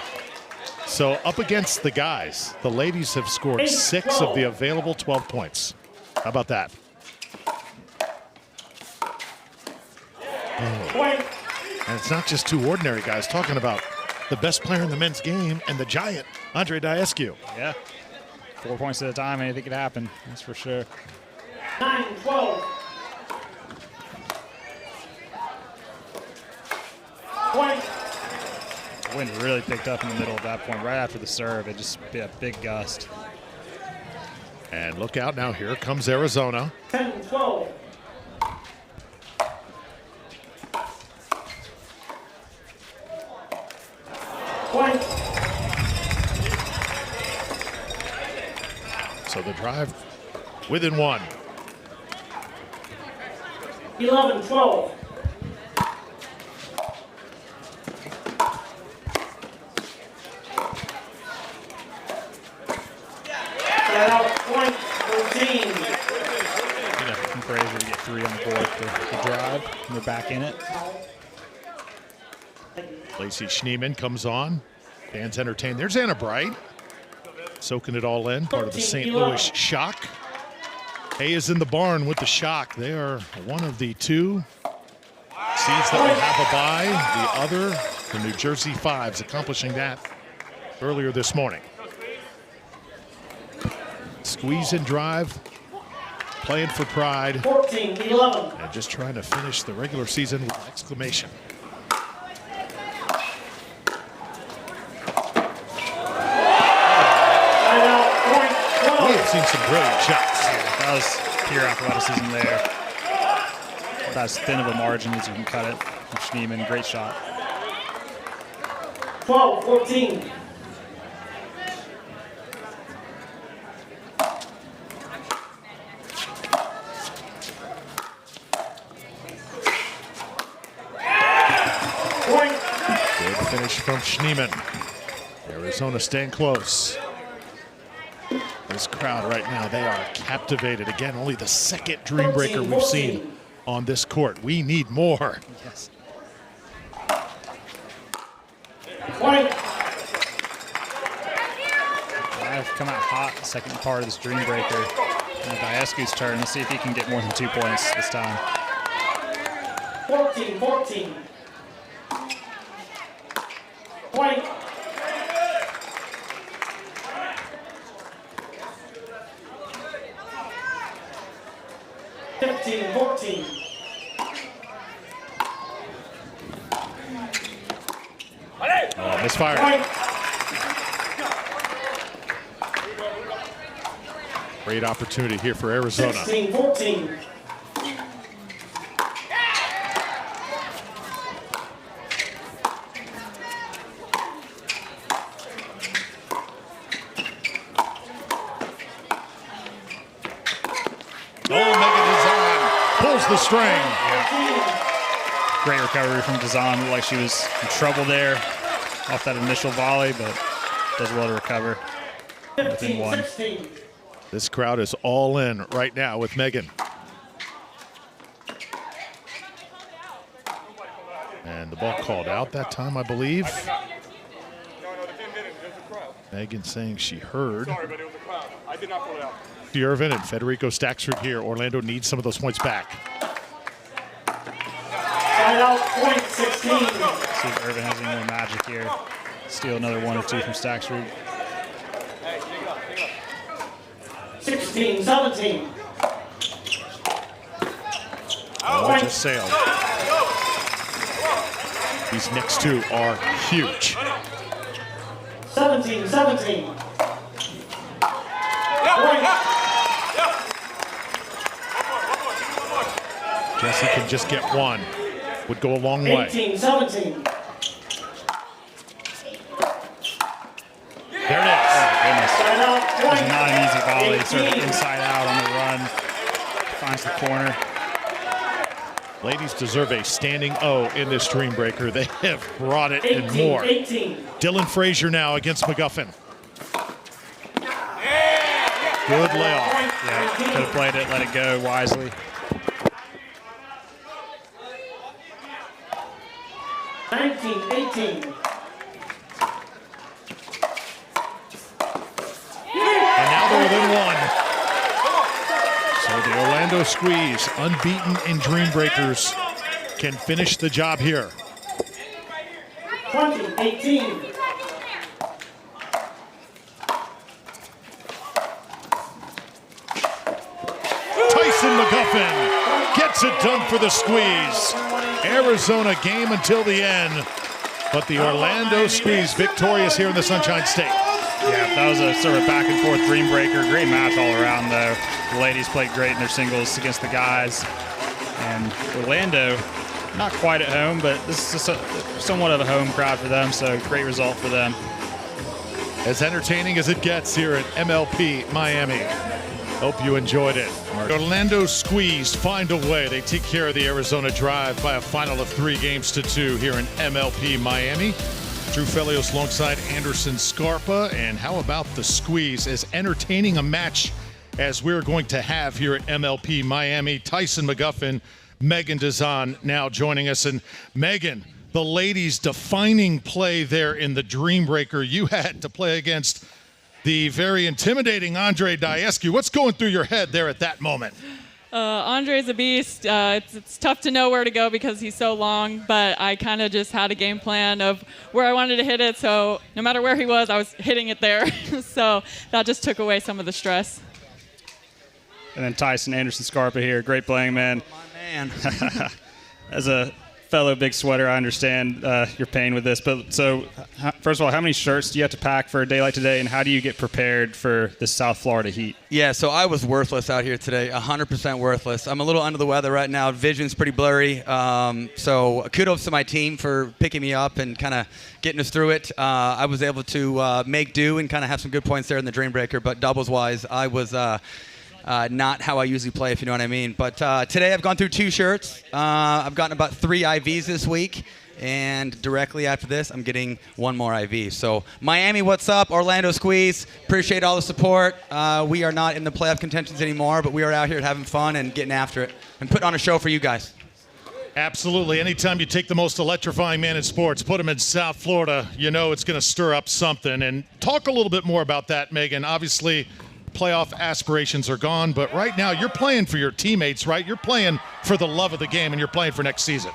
So up against the guys, the ladies have scored 6 of the available 12 points. How about that? Oh. And it's not just two ordinary guys. Talking about the best player in the men's game and the giant, Andrei Daescu. Yeah. 4 points at a time. Anything could happen. That's for sure. 9-12. Point. The wind really picked up in the middle at that point. Right after the serve, it just be a big gust. And look out now. Here comes Arizona. 10-12. Point. So the drive within 1. 11-12. Point 13. From Frazier to get 3 on the board for the drive. And they're back in it. Lacy Schneemann comes on. Fans entertained. There's Anna Bright. Soaking it all in. Part of the St. Louis Shock. Hay is in the barn with the Shock. They are one of the 2 seeds that will have a bye. The other, the New Jersey Fives, accomplishing that earlier this morning. Squeeze and drive. Playing for pride. 14-11. And just trying to finish the regular season with an exclamation. We have seen some brilliant shots. That was pure athleticism there. About as thin of a margin as you can cut it. From Schneemann, great shot. 12-14. Good finish from Schneemann. Arizona staying close. This crowd right now, they are captivated. Again, only the second Dream Breaker we've seen on this court. We need more. Yes. I've come out hot second part of this Dream Breaker. And Daescu's turn. Let's see if he can get more than 2 points this time. 14-14. Point. 15-14. Oh, misfire. Point. Great opportunity here for Arizona. 16-14. The string. Yeah. Great recovery from Dizon. Looked like she was in trouble there off that initial volley, but does well to recover within 1. This crowd is all in right now with Meghan. And the ball called out that time, I believe. Meghan saying she heard. Sorry, but it was a crowd. I did not pull it out. Jessie Irvine and Federico Staksrud here. Orlando needs some of those points back. Point 16. See if Irvine has any more magic here. Steal another 1 or 2 from Staksrud. 16-17. Oh, just sailed. These next 2 are huge. 17-17. Jessie can just get 1. Would go a long way. 18-17. There it is. Oh, goodness. That was not an easy volley. Sort of inside out on the run. Finds the corner. Ladies deserve a standing O in this Dream Breaker. They have brought it and more. 18. Dylan Frazier now against McGuffin. Good layoff. Yeah, could have played it, let it go wisely. 19-18. And now they're within one. So the Orlando Squeeze, unbeaten in Dream Breakers, can finish the job here. 20-18. Tyson McGuffin gets it done for the Squeeze. Arizona game until the end, but the Orlando Squeeze victorious here in the Sunshine State. Yeah, that was a sort of back and forth dream breaker. Great match all around, though. The ladies played great in their singles against the guys. And Orlando, not quite at home, but this is somewhat of a home crowd for them, so great result for them. As entertaining as it gets here at MLP Miami. Hope you enjoyed it. Orlando Squeeze find a way. They take care of the Arizona Drive by a final of 3-2 here in MLP Miami. Drew Felios alongside Anderson Scarpa. And how about the Squeeze? As entertaining a match as we're going to have here at MLP Miami. Tyson McGuffin, Meghan Dizon now joining us. And Meghan, the ladies' defining play there in the Dream Breaker. You had to play against the very intimidating Andrei Daescu. What's going through your head there at that moment? Andrei's a beast. It's tough to know where to go because he's so long, but I kind of just had a game plan of where I wanted to hit it, so no matter where he was, I was hitting it there. So that just took away some of the stress. And then Tyson, Anderson Scarpa here. Great playing, man. My man. As a fellow big sweater, I understand your pain with this. But so, first of all, how many shirts do you have to pack for a day like today, and how do you get prepared for the South Florida heat? Yeah, so I was worthless out here today, 100% worthless. I'm a little under the weather right now. Vision's pretty blurry. So kudos to my team for picking me up and kind of getting us through it. I was able to make do and kind of have some good points there in the Dream Breaker, but doubles-wise, I was not how I usually play, if you know what I mean. But today I've gone through 2 shirts. I've gotten about 3 IVs this week. And directly after this, I'm getting 1 more IV. So Miami, what's up? Orlando Squeeze, appreciate all the support. We are not in the playoff contentions anymore, but we are out here having fun and getting after it and putting on a show for you guys. Absolutely. Anytime you take the most electrifying man in sports, put him in South Florida, you know it's going to stir up something. And talk a little bit more about that, Meghan. Obviously, playoff aspirations are gone, but right now you're playing for your teammates, right? You're playing for the love of the game, and you're playing for next season.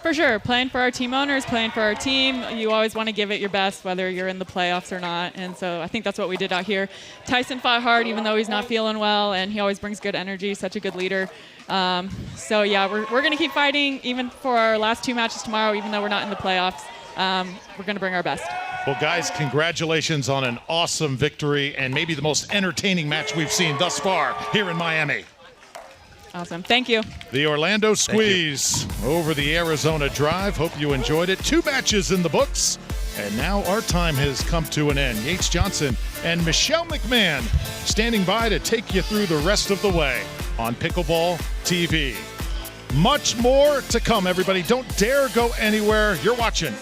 For sure, playing for our team owners, playing for our team, you always want to give it your best, whether you're in the playoffs or not. And so I think that's what we did out here. Tyson fought hard, even though he's not feeling well, and he always brings good energy, such a good leader. So yeah, we're going to keep fighting, even for our last 2 matches tomorrow, even though we're not in the playoffs. We're going to bring our best. Well, guys, congratulations on an awesome victory and maybe the most entertaining match we've seen thus far here in Miami. Awesome. Thank you. The Orlando Squeeze over the Arizona Drive. Hope you enjoyed it. 2 matches in the books. And now our time has come to an end. Yates Johnson and Michelle McMahon standing by to take you through the rest of the way on Pickleball TV. Much more to come, everybody. Don't dare go anywhere. You're watching